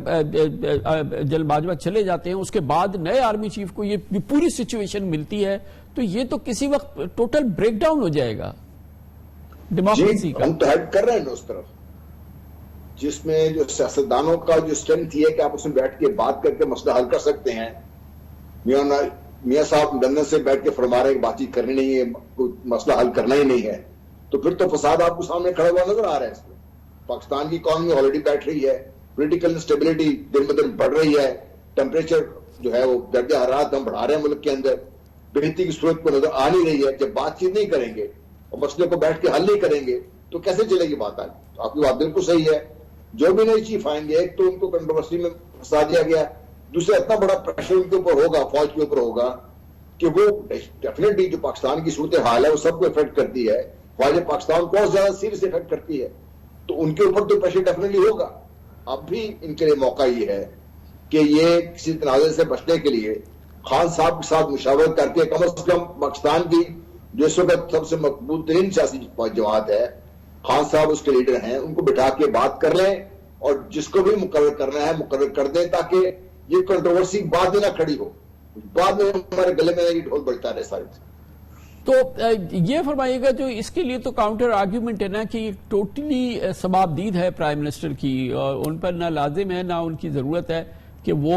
جل باجوہ چلے جاتے ہیں اس کے بعد نئے آرمی چیف کو یہ پوری سچویشن ملتی ہے، تو یہ تو کسی وقت ٹوٹل بریک ڈاؤن ہو جائے گا ڈیموکریسی کا. ہم تو ہیڈ کر رہے ہیں اس طرف جس میں جو سیاستدانوں کا جو اسٹرینتھ یہ ہے کہ آپ اس میں بیٹھ کے بات کر کے مسئلہ حل کر سکتے ہیں. میاں صاحب لندن سے بیٹھ کے فرما رہے ہیں کہ بات چیت کرنی نہیں ہے، کوئی مسئلہ حل کرنا ہی نہیں ہے، تو پھر تو فساد آپ کو سامنے کھڑا ہوا نظر آ رہا ہے. اس میں پاکستان کی اکانومی آلریڈی بیٹھ رہی ہے، پولیٹیکل انسٹیبلٹی دن بدن بڑھ رہی ہے، ٹیمپریچر جو ہے وہ درجہ حرارت ہم بڑھا رہے ہیں ملک کے اندر، بہتری کی صورت کو نظر آ نہیں رہی ہے. جب بات چیت نہیں کریں گے اور مسئلے کو بیٹھ کے حل نہیں کریں گے تو کیسے چلے گی بات آگے؟ آپ کی بات بالکل صحیح ہے. جو بھی نئی چیف آئیں گے، ایک تو ان کو کنٹروورسی میں پھنسا دیا گیا، دوسرا اتنا بڑا پریشر ان کے اوپر ہوگا، فوج کے اوپر ہوگا کہ وہ ڈیفینیٹلی جو پاکستان کی صورتحال ہے وہ سب کو افیکٹ کرتی ہے، فوج پاکستان کو اور زیادہ سیریس افیکٹ کرتی ہے، تو ان کے اوپر تو پریشر ڈیفینیٹلی ہوگا. اب بھی ان کے لیے موقع یہ ہے کہ یہ کسی تنازع سے بچنے کے لیے خان صاحب کے ساتھ مشاورت کر کے کم از کم پاکستان کی جو اس وقت سب سے مقبول ترین سیاسی جماعت ہے، خان صاحب اس کے لیڈر ہیں، ان کو بٹھا کے بات کر لیں اور جس کو بھی مقرر کرنا ہے مقرر کر دیں، تاکہ یہ کنٹروورسی بعد میں نہ کھڑی ہو، بعد میں ہمارے گلے میں یہ ڈھول بجتا رہے سارے. تو یہ فرمائیے گا، جو اس کے لیے تو کاؤنٹر آرگیومنٹ ہے نا کہ یہ ٹوٹلی ثبابدید ہے پرائم منسٹر کی، اور ان پر نہ لازم ہے نہ ان کی ضرورت ہے کہ وہ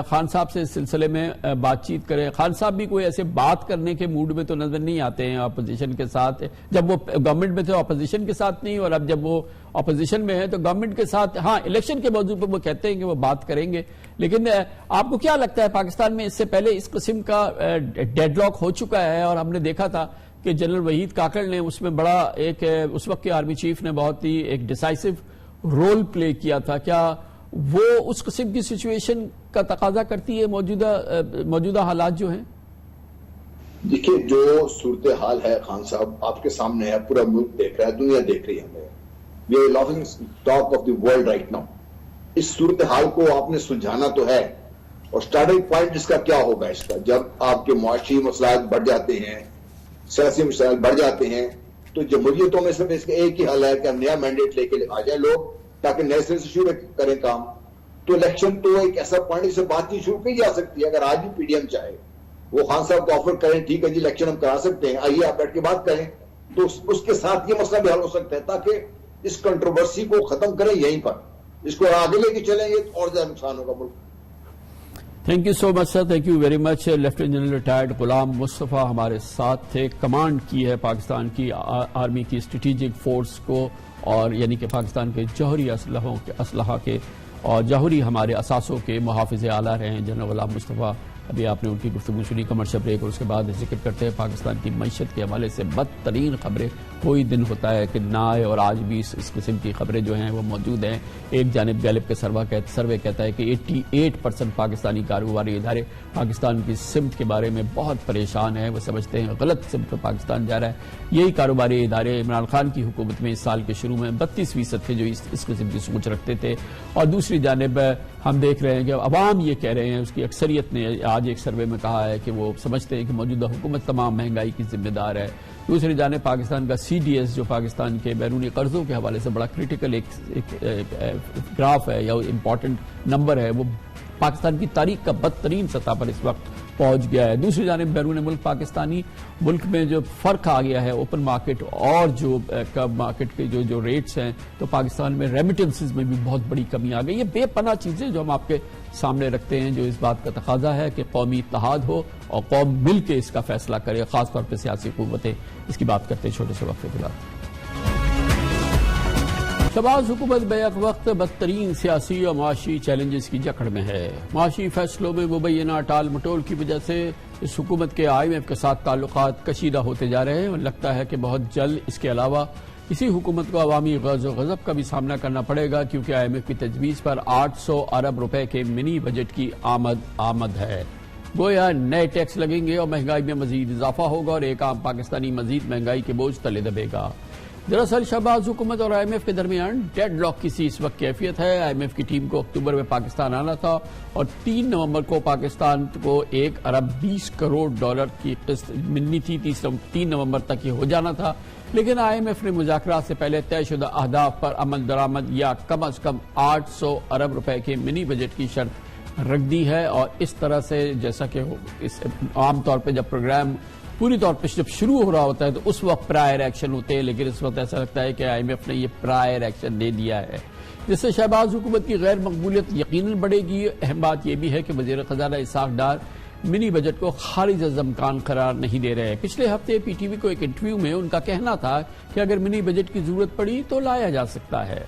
خان صاحب سے اس سلسلے میں بات چیت کریں. خان صاحب بھی کوئی ایسے بات کرنے کے موڈ میں تو نظر نہیں آتے ہیں اپوزیشن کے ساتھ. جب وہ گورنمنٹ میں تھے اپوزیشن کے ساتھ نہیں، اور اب جب وہ اپوزیشن میں ہے تو گورنمنٹ کے ساتھ ہاں الیکشن کے موضوع پر وہ کہتے ہیں کہ وہ بات کریں گے. لیکن آپ کو کیا لگتا ہے پاکستان میں اس سے پہلے اس قسم کا ڈیڈ لاک ہو چکا ہے، اور ہم نے دیکھا تھا کہ جنرل وحید کاکڑ نے اس میں بڑا ایک اس وقت کے آرمی چیف نے بہت ہی ایک ڈیسائسو رول پلے کیا تھا. کیا وہ اس قسم کی سچویشن کا تقاضا کرتی ہے موجودہ حالات جو ہیں؟ دیکھیے، جو صورتحال ہے خان صاحب آپ کے سامنے ہے، پورا ملک دیکھ رہا ہے، دنیا دیکھ رہی ہے ہمیں. We are laughing stock of the world right now. اس صورتحال کو آپ نے سلجھانا تو ہے، اور سٹارٹنگ پوائنٹ اس کا کیا ہوگا؟ اس کا جب آپ کے معاشی مسائل بڑھ جاتے ہیں، سیاسی مسائل بڑھ جاتے ہیں، تو جمہوریتوں میں سے اس کا ایک ہی حل ہے کہ ہم نیا مینڈیٹ لے کے آ جائیں لوگ، تاکہ نئے سرے سے شروع کریں کام. تو الیکشن تو ایک ایسا پوائنٹ جس سے بات چیت شروع کی جا سکتی ہے. اگر آج بھی پی ڈی ایم چاہے وہ خان صاحب کو آفر کریں، ٹھیک ہے جی الیکشن ہم کرا سکتے ہیں، آئیے آپ بیٹھ کے بات کریں، تو اس کے ساتھ یہ مسئلہ بھی حل ہو سکتا ہے، تاکہ اس کنٹروورسی کو ختم کریں یہیں پر. اس کو آگے لے کے چلیں گے تو اور زیادہ نقصان ہوگا ملک. Thank you so much sir, thank you very much. Lieutenant general retired Ghulam Mustafa ہمارے ساتھ تھے. کمانڈ کی ہے پاکستان کی آرمی کی اسٹریٹجک فورس کو، اور یعنی کہ پاکستان کے جوہری اسلحہ کے اور جوہری ہمارے اثاثوں کے محافظ اعلیٰ رہے ہیں جنرل غلام مصطفیٰ. ابھی آپ نے ان کی گفتگو سنی، کمرشل بریک، اور اس کے بعد ذکر کرتے ہیں پاکستان کی معیشت کے حوالے سے بدترین خبریں. کوئی دن ہوتا ہے کہ نہ آئے، اور آج بھی اس قسم کی خبریں جو ہیں وہ موجود ہیں. ایک جانب غالب کے سروے کہتا ہے کہ 88% پاکستانی کاروباری ادارے پاکستان کی سمت کے بارے میں بہت پریشان ہیں. وہ سمجھتے ہیں غلط سمت پہ پاکستان جا رہا ہے. یہی کاروباری ادارے عمران خان کی حکومت میں اس سال کے شروع میں 32% تھے جو اس قسم کی سوچ رکھتے تھے. اور دوسری جانب ہم دیکھ رہے ہیں کہ عوام یہ کہہ رہے ہیں، اس کی اکثریت نے آج ایک سروے میں کہا ہے کہ وہ سمجھتے ہیں کہ موجودہ حکومت تمام مہنگائی کی ذمہ دار ہے. دوسری جانب پاکستان کا CDS جو پاکستان کے بیرونی قرضوں کے حوالے سے بڑا کریٹیکل ایک گراف ہے یا امپورٹنٹ نمبر ہے، وہ پاکستان کی تاریخ کا بدترین سطح پر اس وقت پہنچ گیا ہے. دوسری جانب بیرون ملک پاکستانی ملک میں جو فرق آ گیا ہے اوپن مارکیٹ اور جو کب مارکیٹ کے جو ریٹس ہیں، تو پاکستان میں ریمیٹنسز میں بھی بہت بڑی کمی آ گئی. یہ بے پناہ چیزیں جو ہم آپ کے سامنے رکھتے ہیں، جو اس بات کا تقاضا ہے کہ قومی اتحاد ہو اور قوم مل کے اس کا فیصلہ کرے، خاص طور پہ سیاسی قوتیں. اس کی بات کرتے ہیں چھوٹے سے وقفے کے بعد. شہباز حکومت بیک وقت بدترین سیاسی اور معاشی چیلنجز کی جکڑ میں ہے. معاشی فیصلوں میں مبینہ ٹال مٹول کی وجہ سے اس حکومت کے IMF کے ساتھ تعلقات کشیدہ ہوتے جا رہے ہیں، اور لگتا ہے کہ بہت جلد اس کے علاوہ اسی حکومت کو عوامی غض و غضب کا بھی سامنا کرنا پڑے گا، کیونکہ IMF کی تجویز پر 800 ارب روپے کے منی بجٹ کی آمد ہے. گویا نئے ٹیکس لگیں گے اور مہنگائی میں مزید اضافہ ہوگا، اور ایک عام پاکستانی مزید مہنگائی کے بوجھ تلے دبے گا. دراصل شہباز حکومت اور IMF کے درمیان ڈیڈ لاک کی سی اس وقت کیفیت ہے. IMF کی ٹیم کو اکتوبر میں پاکستان آنا تھا، اور 3 نومبر کو پاکستان کو 1 ارب 20 کروڑ ڈالر کی قسط ملنی تھی. 3 نومبر تک یہ ہو جانا تھا، لیکن IMF نے مذاکرات سے پہلے طے شدہ اہداف پر عمل درآمد یا کم از کم 800 ارب روپے کے منی بجٹ کی شرط رکھ دی ہے. اور اس طرح سے جیسا کہ عام طور پہ جب پروگرام پوری طور پہ جب شروع ہو رہا ہوتا ہے تو اس وقت پرائر ایکشن ہوتے ہیں، لیکن اس وقت ایسا لگتا ہے کہ IMF نے یہ پرائر ایکشن دے دیا ہے، جس سے شہباز حکومت کی غیر مقبولیت یقیناً بڑھے گی. اہم بات یہ بھی ہے کہ وزیر خزانہ اسحاق ڈار منی بجٹ کو خارج از امکان قرار نہیں دے رہے. پچھلے ہفتے PTV کو ایک انٹرویو میں ان کا کہنا تھا کہ اگر منی بجٹ کی ضرورت پڑی تو لایا جا سکتا ہے.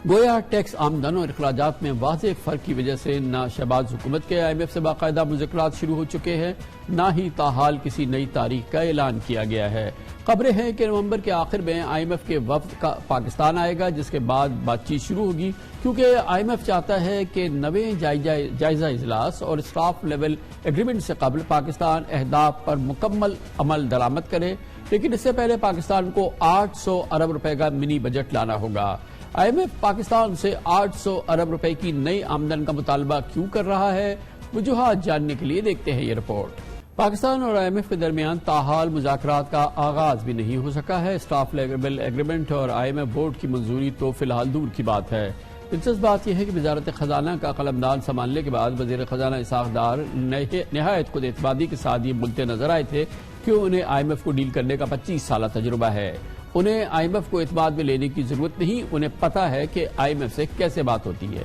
گویا ٹیکس آمدن اور اخراجات میں واضح فرق کی وجہ سے نہ شہباز حکومت کے آئی ایم ایف سے باقاعدہ مذاکرات شروع ہو چکے ہیں، نہ ہی تاحال کسی نئی تاریخ کا اعلان کیا گیا ہے۔ خبریں ہیں کہ نومبر کے آخر میں آئی ایم ایف کے وفد کا پاکستان آئے گا، جس کے بعد بات چیت شروع ہوگی، کیونکہ آئی ایم ایف چاہتا ہے کہ نویں جائزہ اجلاس اور اسٹاف لیول ایگریمنٹ سے قبل پاکستان اہداف پر مکمل عمل درآمد کرے، لیکن اس سے پہلے پاکستان کو 800 ارب روپے کا منی بجٹ لانا ہوگا۔ آئی ایم ایف پاکستان سے 800 ارب روپے کی نئی آمدن کا مطالبہ کیوں کر رہا ہے؟ وجوہات جاننے کے لیے دیکھتے ہیں یہ رپورٹ۔ پاکستان اور آئی ایم ایف کے درمیان تاحال مذاکرات کا آغاز بھی نہیں ہو سکا ہے۔ اسٹاف لیول ایگریمنٹ اور آئی ایم ایف بورڈ کی منظوری تو فی الحال دور کی بات ہے۔ دلچسپ بات یہ ہے کہ وزارت خزانہ کا قلمدان سنبھالنے کے بعد وزیر خزانہ اسحاق ڈار نہایت خود اعتمادی کے ساتھ یہ بولتے نظر آئے تھے کہ انہیں آئی ایم ایف کو ڈیل کرنے کا 25 سالہ تجربہ ہے، انہیں آئی ایم ایف کو اعتماد میں لینے کی ضرورت نہیں، انہیں پتا ہے کہ آئی ایم ایف سے کیسے بات ہوتی ہے۔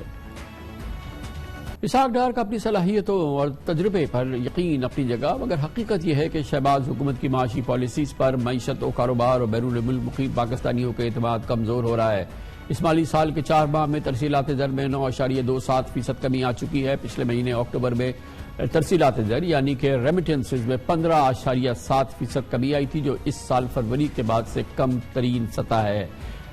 اسحاق ڈار کا اپنی صلاحیتوں اور تجربے پر یقین اپنی جگہ، مگر حقیقت یہ ہے کہ شہباز حکومت کی معاشی پالیسیز پر معیشت و کاروبار اور بیرون ملک مقیم پاکستانیوں کا اعتماد کمزور ہو رہا ہے۔ اس مالی سال کے 4 ماہ میں ترسیلات زر میں 9.27% کمی آ چکی ہے۔ پچھلے مہینے اکتوبر میں ترسیلات زر یعنی کہ ریمیٹنسز میں 15.7% کمی آئی تھی، جو اس سال فروری کے بعد سے کم ترین سطح ہے۔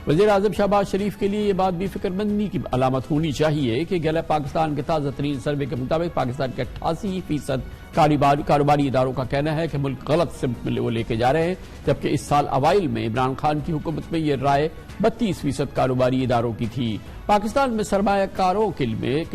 وزیر اعظم شہباز شریف کے لیے یہ بات بھی فکر مندی کی علامت ہونی چاہیے کہ گیلپ پاکستان کے تازہ ترین سروے کے مطابق پاکستان کے 88% کاروباری اداروں کا کہنا ہے کہ ملک غلط سمت میں وہ لے کے جا رہے ہیں، جبکہ اس سال اوائل میں عمران خان کی حکومت میں یہ رائے 32% کاروباری اداروں کی تھی۔ پاکستان میں سرمایہ کاروں کے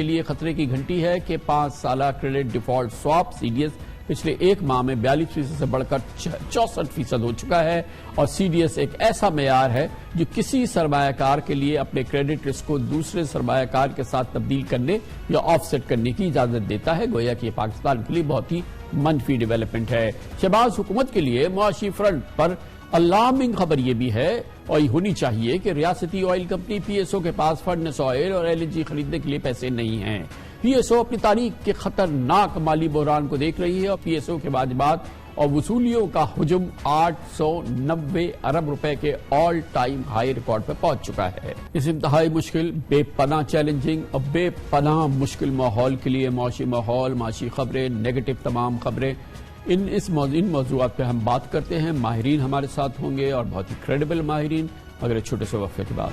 لیے خطرے کی گھنٹی ہے کہ 5 سالہ credit default swap C D S پچھلے ایک ماہ میں 42% سے بڑھ کر 64% ہو چکا ہے، اور سی ڈی ایس ایک ایسا معیار ہے جو کسی سرمایہ کار کے لیے اپنے کریڈٹ رسک کو دوسرے سرمایہ کار کے ساتھ تبدیل کرنے یا آف سیٹ کرنے کی اجازت دیتا ہے۔ گویا کہ یہ پاکستان کے لیے بہت ہی منفی ڈیولپمنٹ ہے۔ شہباز حکومت کے لیے معاشی فرنٹ پر الارمنگ خبر یہ بھی ہے اور یہ ہونی چاہیے کہ ریاستی oil company P S O کے پاس فرنس آئل اور ایل این جی خریدنے کے لیے پیسے نہیں ہیں۔ پی ایس او اپنی تاریخ کے خطرناک مالی بحران کو دیکھ رہی ہے اور پی ایس او کے واجبات اور وصولیوں کا حجم 890 ارب روپے کے آل ٹائم ہائی ریکارڈ پر پہنچ چکا ہے۔ اس انتہائی مشکل، بے پناہ چیلنجنگ اور بے پناہ مشکل ماحول کے لیے معاشی ماحول، معاشی خبریں، نیگیٹو تمام خبریں، ان موضوعات پہ ہم بات کرتے ہیں۔ ماہرین ہمارے ساتھ ہوں گے اور بہت ہی کریڈیبل ماہرین، مگر ایک چھوٹے سے وقفے کے بعد۔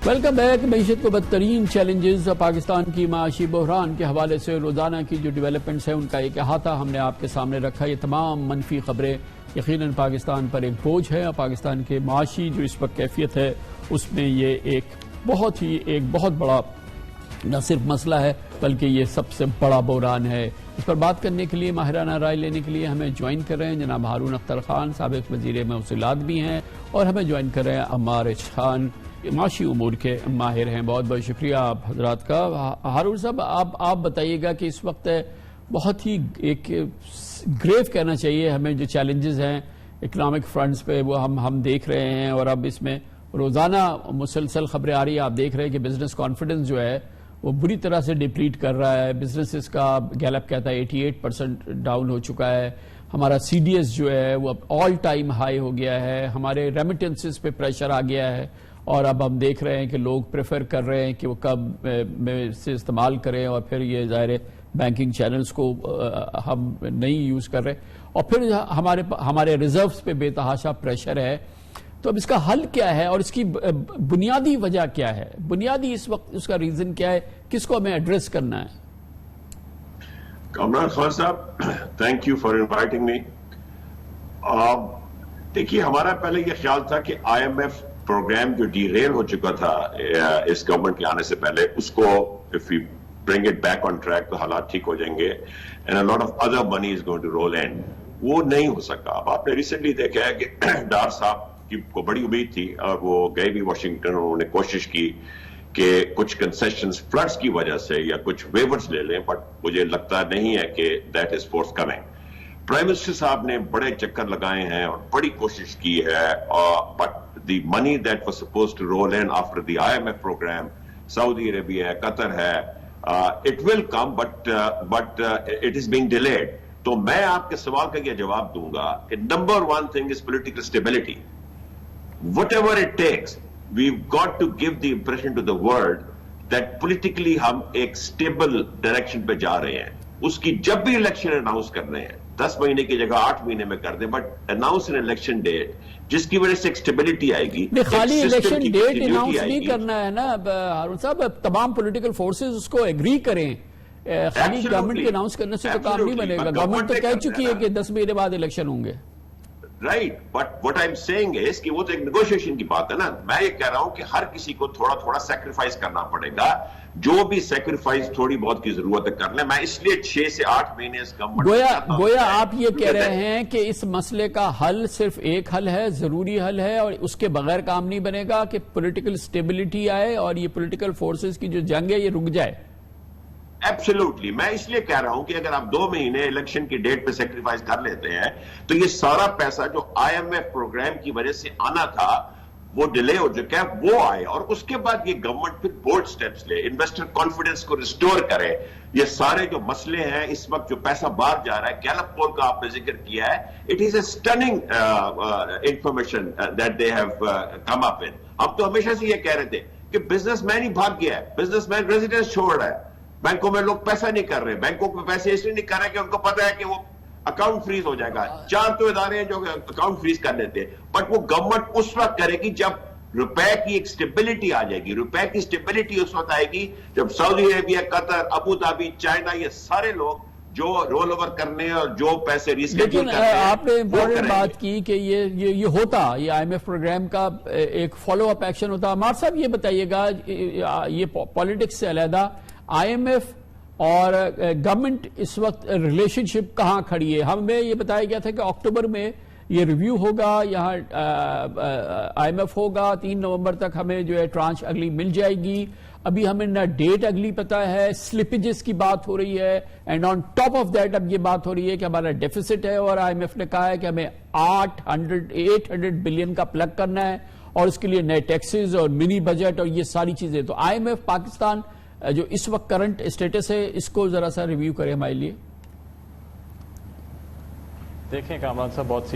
Welcome back. معیشت کو بدترین چیلنجز اور پاکستان کی معاشی بحران کے حوالے سے روزانہ کی جو ڈیولپمنٹس ہیں ان کا ایک احاطہ ہم نے آپ کے سامنے رکھا۔ یہ تمام منفی خبریں یقیناً پاکستان پر ایک بوجھ ہے، اور پاکستان کے معاشی جو اس وقت کیفیت ہے اس میں یہ ایک بہت بڑا نہ صرف مسئلہ ہے بلکہ یہ سب سے بڑا بحران ہے۔ اس پر بات کرنے کے لیے، ماہرانہ رائے لینے کے لیے ہمیں جوائن کر رہے ہیں جناب ہارون اختر خان، سابق وزیر موصولات بھی ہیں، اور ہمیں جوائن کر رہے ہیں عمار خان، معاشی امور کے ماہر ہیں۔ بہت بہت شکریہ آپ حضرات کا۔ ہارون صاحب، آپ بتائیے گا کہ اس وقت بہت ہی ایک گریو کہنا چاہیے ہمیں جو چیلنجز ہیں اکنامک فرنٹس پہ وہ ہم دیکھ رہے ہیں، اور اب اس میں روزانہ مسلسل خبریں آ رہی ہیں۔ آپ دیکھ رہے ہیں کہ بزنس کانفیڈنس جو ہے وہ بری طرح سے ڈپلیٹ کر رہا ہے، بزنسز کا گیلپ کہتا ہے 88% ڈاؤن ہو چکا ہے، ہمارا سی ڈی ایس جو ہے وہ اب آل ٹائم ہائی ہو گیا ہے، ہمارے ریمیٹنسز پہ پریشر آ گیا ہے، اور اب ہم دیکھ رہے ہیں کہ لوگ پریفر کر رہے ہیں کہ وہ کب میں سے استعمال کریں، اور پھر یہ ظاہر بینکنگ چینلز کو ہم نہیں یوز کر رہے، اور پھر ہمارے ریزروز پہ بے تحاشا پریشر ہے۔ تو اب اس کا حل کیا ہے اور اس کی بنیادی وجہ کیا ہے؟ بنیادی اس وقت اس کا ریزن کیا ہے؟ کس کو ہمیں ایڈریس کرنا ہے؟ کامران خان صاحب، thank you for inviting me. دیکھیے، ہمارا پہلے یہ خیال تھا کہ آئی ایم ایف پروگرام جو ڈی ریل ہو چکا تھا اس گورنمنٹ کے آنے سے پہلے، اس کو if we bring it back on track تو حالات ٹھیک ہو جائیں گے and a lot of other money is going to roll in۔ وہ نہیں ہو سکا۔ اب آپ نے ریسنٹلی دیکھا ہے کہ ڈار صاحب کی کو بڑی امید تھی اور وہ گئے بھی واشنگٹن، انہوں نے کوشش کی کہ کچھ کنسیشنز فلڈز کی وجہ سے یا کچھ ویورز لے لیں، بٹ مجھے لگتا نہیں ہے کہ that is forthcoming. Prime minister صاحب نے بڑے چکر لگائے ہیں اور بڑی کوشش کی ہے، but the money that was supposed to roll in after the IMF program, Saudi Arabia, Qatar it will come, but it is being delayed. تو میں آپ کے سوال کا یہ جواب دوں گا کہ number one thing is political stability. Whatever it takes, we've got to give the impression to the world that politically ہم ایک اسٹیبل ڈائریکشن پہ جا رہے ہیں. اس کی جب بھی الیکشن اناؤنس کر رہے ہیں 10 مہینے کی جگہ 8 مہینے میں کر دیں, but announce an election date جس کی وجہ سے ایک اسٹیبلٹی آئے گی. خالی الیکشن ڈیٹ اناؤنس نہیں کرنا ہے نا ہارون صاحب, تمام پولیٹیکل فورسز اس کو ایگری کریں. خالی گورنمنٹ کے اناؤنس کرنے سے تو کام نہیں بنے گا. گورنمنٹ تو کہہ چکی ہے کہ 10 مہینے بعد الیکشن ہوں گے. Right, but what I am saying is کہ وہ تو ایک نیگوشیشن کی بات ہے نا. میں یہ کہہ رہا ہوں کہ ہر کسی کو تھوڑا تھوڑا سیکریفائس کرنا پڑے گا. جو بھی سیکریفائس تھوڑی بہت کی ضرورت ہے کر لیں. میں اس لیے 6 سے 8 مہینے اس گورنمنٹ گویا آپ یہ کہہ رہے ہیں کہ اس مسئلے کا حل صرف ایک حل ہے, ضروری حل ہے, اور اس کے بغیر کام نہیں بنے گا کہ پولیٹیکل سٹیبلٹی آئے اور یہ پولیٹیکل فورسز کی جو جنگ ہے یہ رک جائے. ایبسولوٹلی. میں اس لیے کہہ رہا ہوں کہ اگر آپ 2 مہینے الیکشن کی ڈیٹ پہ سیکریفائس کر لیتے ہیں تو یہ سارا پیسہ جو IMF پروگرام کی وجہ سے آنا تھا وہ ڈیلے ہو چکا ہے, وہ آئے, اور اس کے بعد یہ گورنمنٹ پھر بولڈ سٹیپس لے, انویسٹر کانفیڈنس کو ریسٹور کرے. یہ سارے جو مسئلے ہیں اس وقت جو پیسہ باہر جا رہا ہے, گیلپ پول کا آپ نے ذکر کیا ہے, it is a stunning information that they have come up with. اب تو ہمیشہ سے یہ کہہ رہے تھے کہ بزنس مین ہی بھاگ گیا ہے, بزنس مین ریزیڈنس چھوڑ رہا ہے, بینکوں میں لوگ پیسہ نہیں کر رہے. بینکوں میں پیسے اس لیے نہیں کر رہے کہ ان کو پتا ہے کہ وہ اکاؤنٹ فریز ہو جائے گا. 4 تو ادارے ہیں جو اکاؤنٹ فریز کر دیتے ہیں, بٹ وہ گورنمنٹ اس وقت کرے گی جب روپے کی ایک سٹیبلٹی آ جائے گی. روپے کی سٹیبلٹی اس وقت آئے گی جب سعودی عربیہ, قطر, ابو ظہبی, چائنا, یہ سارے لوگ جو رول اوور کرنے اور جو پیسے ریسکیڈول کرنے. لیکن آپ نے امپورٹنٹ بات کی کہ یہ ہوتا, یہ IMF پروگرام کا ایک فالو اپ ایکشن ہوتا. عمار صاحب یہ بتائیے گا, یہ پالیٹکس سے علیحدہ IMF اور گورنمنٹ اس وقت ریلیشن شپ کہاں کھڑی ہے؟ ہمیں یہ بتایا گیا تھا کہ اکتوبر میں یہ ریویو ہوگا, یہاں IMF ہوگا, 3 نومبر تک ہمیں جو ہے ٹرانچ اگلی مل جائے گی. ابھی ہمیں نہ ڈیٹ اگلی پتا ہے, سلپیجز کی بات ہو رہی ہے, and on top of that اب یہ بات ہو رہی ہے کہ ہمارا ڈیفیسٹ ہے, اور IMF نے کہا ہے کہ ہمیں 800 بلین کا پلگ کرنا ہے, اور اس کے لیے نئے ٹیکسز اور منی بجٹ اور یہ ساری چیزیں. تو IMF پاکستان جو اس وقت کرنٹ اسٹیٹس ہے اس کو ذرا سا ریویو کریں ہمارے لیے. دیکھیں کامران صاحب, بہت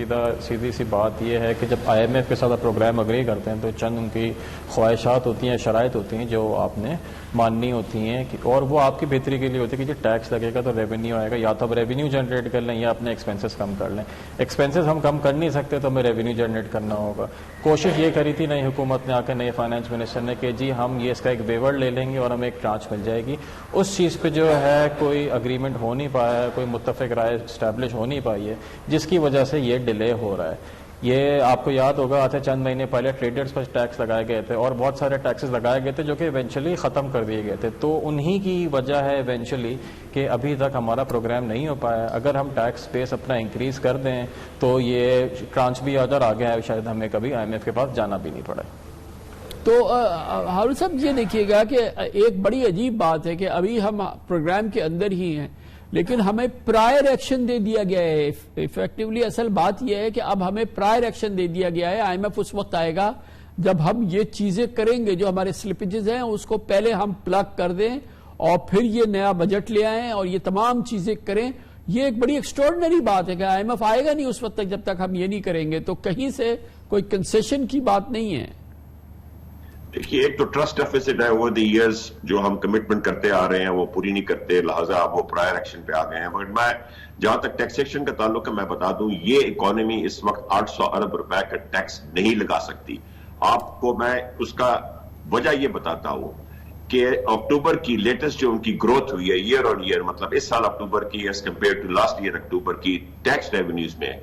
سیدھی سی بات یہ ہے کہ جب IMF کے ساتھ پروگرام اگری کرتے ہیں تو چند ان کی خواہشات ہوتی ہیں, شرائط ہوتی ہیں جو آپ نے ماننی ہوتی ہیں, اور وہ آپ کی بہتری کے لیے ہوتی ہے کہ جو ٹیکس لگے گا تو ریونیو آئے گا, یا تو آپ ریونیو جنریٹ کر لیں یا اپنے ایکسپینسز کم کر لیں. ایکسپینسز ہم کم کر نہیں سکتے تو ہمیں ریونیو جنریٹ کرنا ہوگا. کوشش یہ کری تھی نئی حکومت نے, آ کے نئے فائنانس منسٹر نے, کہ جی ہم یہ اس کا ایک ویور لے لیں گے اور ہمیں ایک ٹرانچ مل جائے گی. اس چیز پہ جو ہے کوئی اگریمنٹ ہو نہیں پایا ہے, کوئی متفق رائے اسٹیبلش ہو نہیں پائی ہے, جس کی وجہ سے یہ ڈیلے ہو رہا ہے. یہ آپ کو یاد ہوگا آتے چند مہینے پہلے ٹریڈرز پر ٹیکس لگائے گئے تھے, اور بہت سارے ٹیکسز لگائے گئے تھے جو کہ ایونچولی ختم کر دیے گئے تھے. تو انہی کی وجہ ہے ایونچولی کہ ابھی تک ہمارا پروگرام نہیں ہو پایا. اگر ہم ٹیکس بیس اپنا انکریز کر دیں تو یہ ٹرانچ بھی ادھر آ گیا ہے, شاید ہمیں کبھی IMF کے پاس جانا بھی نہیں پڑے. تو ہارون صاحب یہ دیکھیے گا کہ ایک بڑی عجیب بات ہے کہ ابھی ہم پروگرام کے اندر ہی ہیں, لیکن ہمیں پرائر ایکشن دے دیا گیا ہے. ایفیکٹولی اصل بات یہ ہے کہ اب ہمیں پرائر ایکشن دے دیا گیا ہے. IMF اس وقت آئے گا جب ہم یہ چیزیں کریں گے, جو ہمارے سلپیجز ہیں اس کو پہلے ہم پلگ کر دیں اور پھر یہ نیا بجٹ لے آئیں اور یہ تمام چیزیں کریں. یہ ایک بڑی ایکسٹراڈنری بات ہے کہ IMF آئے گا نہیں اس وقت تک جب تک ہم یہ نہیں کریں گے. تو کہیں سے کوئی کنسیشن کی بات نہیں ہے. دیکھیے, ایک تو ٹرسٹ ڈیفیسٹ ہے, اوور دی ایئرز جو ہم کمٹمنٹ کرتے آ رہے ہیں وہ پوری نہیں کرتے, لہٰذا وہ پرائر ایکشن پہ آ گئے ہیں. مگر میں جہاں تک ٹیکسیشن کا تعلق ہے میں بتا دوں, یہ اکانومی اس وقت 800 ارب روپے کا ٹیکس نہیں لگا سکتی. آپ کو میں اس کا وجہ یہ بتاتا ہوں کہ اکتوبر کی لیٹسٹ جو ان کی گروتھ ہوئی ہے ایئر آن ایئر, مطلب اس سال اکتوبر کی as compare to last year October کی ٹیکس ریونیوز میں,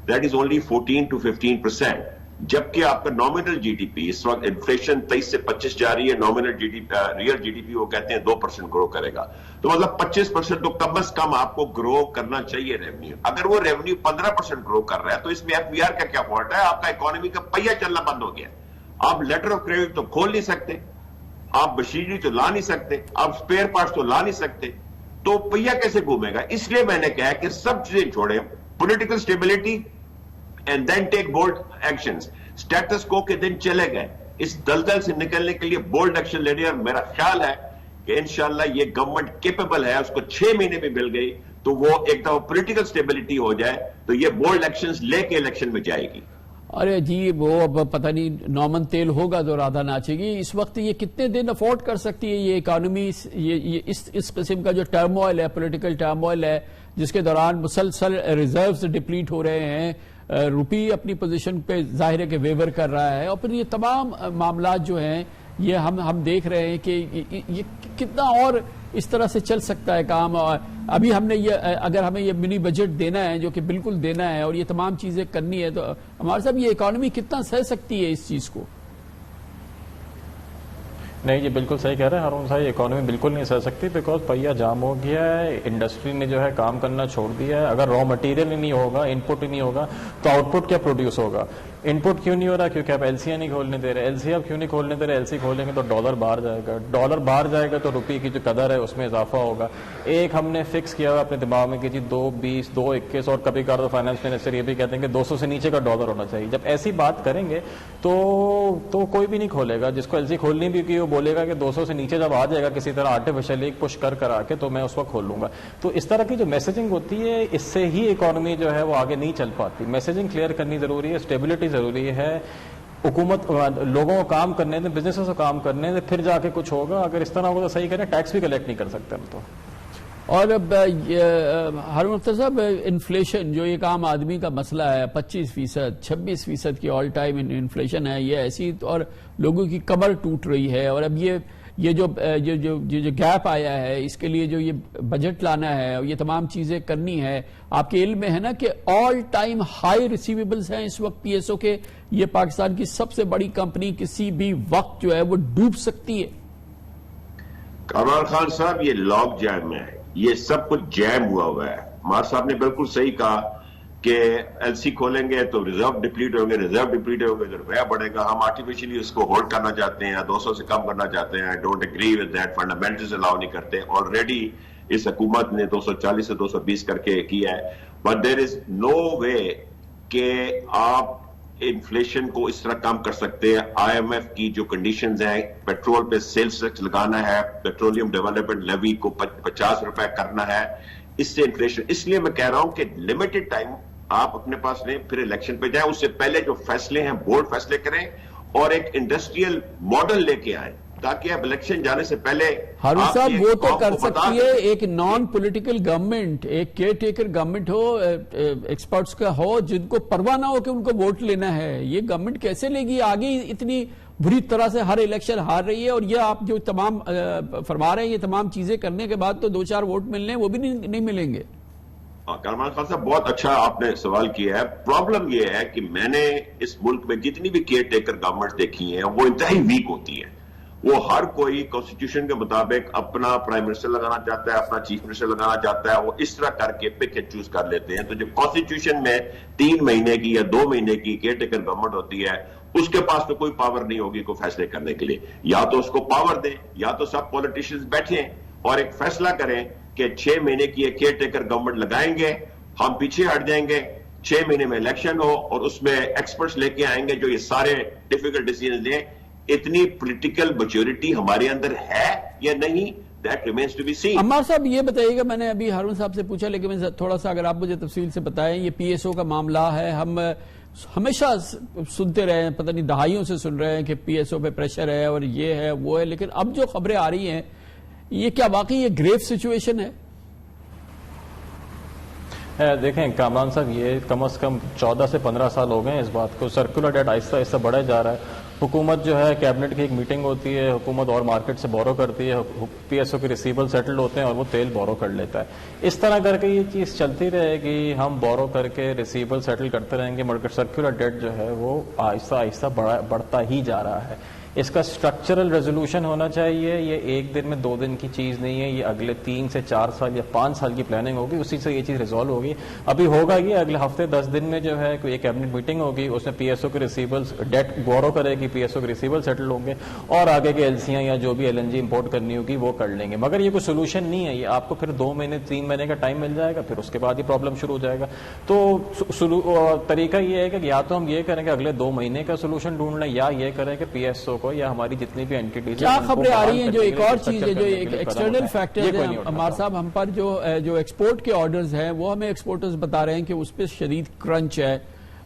دیٹ از اونلی 14 to 15%. جبکہ آپ کا نامنل جی ڈی پی اس وقت انفلیشن 23 سے 25 جا رہی ہے, nominal G D P real G D P وہ کہتے ہیں 2% گرو کرے گا. تو مطلب 25% تو کم از کم آپ کو گرو کرنا چاہیے ریونیو. اگر وہ ریونیو 15% گرو کر رہا ہے تو اس میں FBR کا کیا فالٹ ہے؟ آپ کا اکانومی کا پہیا چلنا بند ہو گیا. آپ لیٹر آف کریڈٹ تو کھول نہیں سکتے, آپ مشینری تو لا نہیں سکتے, آپ اسپیئر پارٹس تو لا نہیں سکتے, تو پہیا کیسے گھومے گا؟ اس لیے میں نے کہا کہ سب چیزیں چھوڑیں, political stability and then take bold actions. Status quo کے دن چلے گئے, اس دلدل سے نکلنے کے لیے بولڈ ایکشن لینے, اور میرا خیال ہے کہ انشاءاللہ یہ گورنمنٹ کیپیبل ہے. اس کو 6 مہینے بھی مل گئی تو وہ ایک دفعہ پولیٹیکل اسٹیبلٹی ہو جائے تو یہ بولڈ ایکشنز لے کے الیکشن میں جائے گی. ارے جی وہ اب پتہ نہیں نومن تیل ہوگا تو رادھا ناچے گی. اس وقت یہ کتنے دن افورڈ کر سکتی ہے یہ اکانومی, اس قسم کا جو ٹرموائل ہے, پولیٹیکل ٹرموائل ہے, جس کے دوران مسلسل ریزروز ڈپلیٹ ہو رہے ہیں, روپی اپنی پوزیشن پہ ظاہر ہے کہ ویور کر رہا ہے, اور پھر یہ تمام معاملات جو ہیں یہ ہم دیکھ رہے ہیں کہ یہ کتنا اور اس طرح سے چل سکتا ہے کام. اور ابھی ہم نے اگر ہمیں یہ منی بجٹ دینا ہے جو کہ بالکل دینا ہے اور یہ تمام چیزیں کرنی ہے, تو ہمارے صاحب یہ اکانومی کتنا سہ سکتی ہے اس چیز کو؟ نہیں, یہ بالکل صحیح کہہ رہے ہیں ہارون صاحب, اکانومی بالکل نہیں سہ سکتی, بیکاز پہیا جام ہو گیا ہے, انڈسٹری نے جو ہے کام کرنا چھوڑ دیا ہے. اگر را مٹیریل ہی نہیں ہوگا, ان پٹ ہی نہیں ہوگا, تو آؤٹ پٹ کیا پروڈیوس ہوگا؟ ان پٹ کیوں نہیں ہو رہا؟ کیونکہ آپ ایل سی نہیں کھولنے دے رہے. ایل سی آپ کیوں نہیں کھولنے دے رہے؟ ایل سی کھولیں گے تو ڈالر باہر جائے گا, ڈالر باہر جائے گا تو روپے کی جو قدر ہے اس میں اضافہ ہوگا. ایک ہم نے فکس کیا ہوا اپنے دماغ میں کہ جی 2.20 2.21, اور کبھی کبھار تو فائنانس منسٹر یہ بھی کہتے ہیں کہ 200 سے نیچے کا ڈالر ہونا چاہیے. جب ایسی بات کریں گے تو کوئی بھی نہیں کھولے گا. جس کو ایل سی کھولنی بھی کی وہ بولے گا کہ 200 سے نیچے جب آ جائے گا کسی طرح آرٹیفیشلی پش کر آ کے, تو میں اس وقت کھول لوں گا. تو اس طرح کی جو میسجنگ ہوتی ہے اس سے ہی اکانومی جو ہے وہ آگے نہیں چل پاتی. میسجنگ کلیئر کرنی ضروری ہے, اسٹیبلٹی ضروری ہے, حکومت لوگوں کو کام کرنے دیں, بزنسز کو کام کرنے دیں, پھر جا کے کچھ ہوگا. اگر اس طرح ہوگا تو صحیح کریں, ٹیکس بھی کلیکٹ نہیں کر سکتے ہم تو. اور اب ہارون اختر صاحب, انفلیشن جو ایک عام آدمی کا مسئلہ ہے, 25% 26% کی آل ٹائم انفلیشن ہے, یہ ایسی اور لوگوں کی کمر ٹوٹ رہی ہے. اور اب یہ جو گیپ آیا ہے, اس کے لیے جو یہ بجٹ لانا ہے اور یہ تمام چیزیں کرنی ہے, آپ کے علم میں ہے نا کہ آل ٹائم ہائی ریسیویبلز ہیں اس وقت پی ایس او کے. یہ پاکستان کی سب سے بڑی کمپنی کسی بھی وقت جو ہے وہ ڈوب سکتی ہے. کامران خان صاحب, یہ لاگ جیم ہے, یہ سب کچھ جیم ہوا ہے. مار صاحب نے بالکل صحیح کہا کہ ایل سی کھولیں گے تو ریزرو ڈپلیٹ ہوں گے, تو روپیہ بڑھے گا. ہم آرٹیفیشلی اس کو ہولڈ کرنا چاہتے ہیں, 200 سے کم کرنا چاہتے ہیں. Don't agree with that, fundamentals allow نہیں کرتے. آلریڈی اس حکومت نے 240 سے 220 کر کے کیا ہے. بٹ دیر از نو وے کہ آپ انفلیشن کو اس طرح کم کر سکتے ہیں. آئی ایم ایف کی جو کنڈیشنز ہیں, پیٹرول پہ سیلز ٹیکس لگانا ہے, پیٹرولیم ڈیولپمنٹ لیوی کو 50 روپے کرنا ہے, اس سے انفلیشن. اس لیے میں کہہ رہا ہوں کہ لمیٹڈ ٹائم آپ اپنے پاس لیں, پھر الیکشن پہ جائیں. اس سے پہلے جو فیصلے ہیں بورڈ فیصلے کریں اور ایک انڈسٹریل ماڈل لے کے آئیں, تاکہ آپ الیکشن جانے سے پہلے. ہارون صاحب, وہ تو کر سکتی ہے ایک نان پولیٹیکل گورنمنٹ, ایک کیئر ٹیکر گورنمنٹ ہو, ایکسپرٹس کا ہو, جن کو پرواہ نہ ہو کہ ان کو ووٹ لینا ہے. یہ گورنمنٹ کیسے لے گی آگے اتنی بری طرح سے ہر الیکشن ہار رہی ہے؟ اور یہ آپ جو تمام فرما رہے ہیں, یہ تمام چیزیں کرنے کے بعد تو 2-4 ووٹ ملنے وہ بھی نہیں ملیں گے. کامران خان صاحب, بہت اچھا آپ نے سوال کیا ہے. پرابلم یہ ہے کہ میں نے اس ملک میں جتنی بھی کیئر ٹیکر گورنمنٹ دیکھی ہیں وہ انتہائی ویک ہوتی ہے. وہ ہر کوئی کانسٹیٹیوشن کے مطابق اپنا پرائم منسٹر لگانا چاہتا ہے, اپنا چیف منسٹر لگانا چاہتا ہے. وہ اس طرح کر کے پک اینڈ چوز کر لیتے ہیں. تو جب کانسٹیٹیوشن میں 3 مہینے کی یا 2 مہینے کی کیئر ٹیکر گورنمنٹ ہوتی ہے, اس کے پاس تو کوئی پاور نہیں ہوگی کوئی فیصلے کرنے کے لیے. یا تو اس کو پاور دیں, یا تو سب پولیٹیشینز بیٹھیں اور ایک فیصلہ کریں کہ 6 مہینے کی ایک کیئر ٹیکر گورنمنٹ لگائیں گے, ہم پیچھے ہٹ جائیں گے, 6 مہینے میں الیکشن ہو اور اس میں ایکسپرٹس لے کے آئیں گے جو یہ سارے ڈیفیکلٹ ڈیسیژن لیں. اتنی پولیٹیکل میچورٹی ہمارے اندر ہے یا نہیں, that remains to be seen. Ammar صاحب یہ بتائیے گا, میں نے ابھی ہارون صاحب سے پوچھا لیکن میں تھوڑا سا اگر آپ مجھے تفصیل سے بتائیں. یہ پی ایس او کا معاملہ ہے, ہم ہمیشہ سنتے رہے ہیں, پتہ نہیں دہائیوں سے سن رہے ہیں کہ پی ایس او پہ پریشر ہے اور یہ ہے وہ ہے, لیکن اب جو خبریں آ رہی ہیں یہ کیا واقعی یہ گریو سچویشن ہے؟ دیکھیں کامران صاحب, یہ کم از کم 14 سے 15 سال ہو گئے ہیں اس بات کو. سرکولر ڈیٹ آہستہ آہستہ بڑھا جا رہا ہے. حکومت جو ہے, کیبنٹ کی ایک میٹنگ ہوتی ہے, حکومت اور مارکیٹ سے بورو کرتی ہے, پی ایس او کے ریسیبل سیٹل ہوتے ہیں اور وہ تیل بورو کر لیتا ہے. اس طرح کر کے یہ چیز چلتی رہے گی, ہم بورو کر کے ریسیبل سیٹل کرتے رہیں گے, مگر سرکولر ڈیٹ جو ہے وہ آہستہ آہستہ بڑھتا ہی جا رہا ہے. اس کا اسٹرکچرل ریزولوشن ہونا چاہیے. یہ 1 دن میں 2 دن کی چیز نہیں ہے, یہ اگلے 3 سے 4 سال یا 5 سال کی پلاننگ ہوگی, اسی سے یہ چیز ریزالو ہوگی. ابھی ہوگا یہ اگلے ہفتے 10 دن میں جو ہے کوئی ایک کیبنٹ میٹنگ ہوگی, اس میں پی ایس او کے ریسیبلز ڈیٹ بورو کرے گی, پی ایس او کے ریسیبل سیٹل ہوں گے اور آگے کے ایل سیاں یا جو بھی ایل این جی امپورٹ کرنی ہوگی وہ کر لیں گے. مگر یہ کوئی سولوشن نہیں ہے, یہ آپ کو پھر 2 مہینے 3 مہینے کا ٹائم مل جائے گا, پھر اس کے بعد یہ پرابلم شروع ہو جائے گا. تو طریقہ یہ ہے کہ یا تو ہم یہ کریں کہ اگلے 2 مہینے کا سولوشن ڈھونڈ لیں, یا یہ کریں کہ پی ایس او کو یا ہماری جتنی بھی اینٹیٹیز. کیا خبریں آ رہی ہیں جو ایک اور چیز ہے جو ایکسٹرنل فیکٹر ہے عمار صاحب, ہم پر جو ایکسپورٹ کے آرڈرز ہیں وہ ہمیں ایکسپورٹرز بتا رہے ہیں کہ اس پہ شدید کرنچ ہے.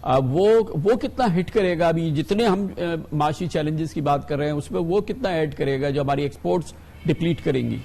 وہ کتنا ہٹ کرے گا؟ ابھی جتنے ہم معاشی چیلنجز کی بات کر رہے ہیں اس میں وہ کتنا ایڈ کرے گا جو ہماری ایکسپورٹس ڈپلیٹ کریں گی؟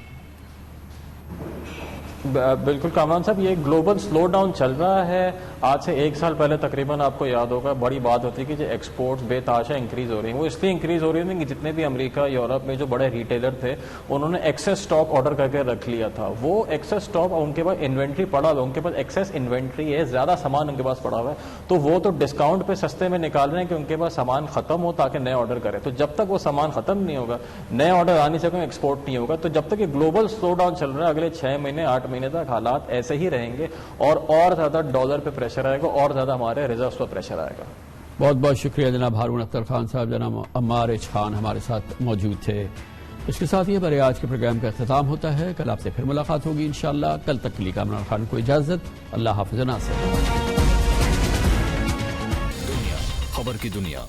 بالکل کامران صاحب، یہ گلوبل سلو ڈاؤن چل رہا ہے. آج سے 1 سال پہلے تقریباً آپ کو یاد ہوگا بڑی بات ہوتی ہے کہ جو ایکسپورٹس بے تحاشا انکریز ہو رہی ہیں. وہ اس لیے انکریز ہو رہی ہیں کہ جتنے بھی امریکہ یورپ میں جو بڑے ریٹیلر تھے انہوں نے ایکسیس سٹاک آرڈر کر کے رکھ لیا تھا. وہ ایکسیس سٹاک ان کے پاس انوینٹری پڑا ہوا ہے، ان کے پاس ایکسیس انوینٹری ہے، زیادہ سامان ان کے پاس پڑا ہوا ہے، تو وہ تو ڈسکاؤنٹ پہ سستے میں نکال رہے ہیں کہ ان کے پاس سامان ختم ہو تاکہ نئے آرڈر کرے. تو جب تک وہ سامان ختم نہیں ہوگا، نئے آرڈر آنے سے کوئی ایکسپورٹ نہیں ہوگا. تو جب تک یہ گلوبل سلو ڈاؤن چل رہا ہے اگلے 6 مہینے 8 مہینے تک حالات ایسے ہی رہیں گے اور زیادہ ڈالر پہ پریشر آئے گا اور زیادہ ہمارے ریزروز پہ پریشر آئے گا. بہت بہت شکریہ جناب ہارون اختر خان صاحب. جناب عمار ایچ خان ہمارے ساتھ موجود تھے. اس کے ساتھ یہ ہمارے آج کے پروگرام کا اختتام ہوتا ہے. کل آپ سے پھر ملاقات ہوگی انشاءاللہ. کل تک کے لیے کامران خان کو اجازت. اللہ حافظ. ناصر. دنیا خبر کی دنیا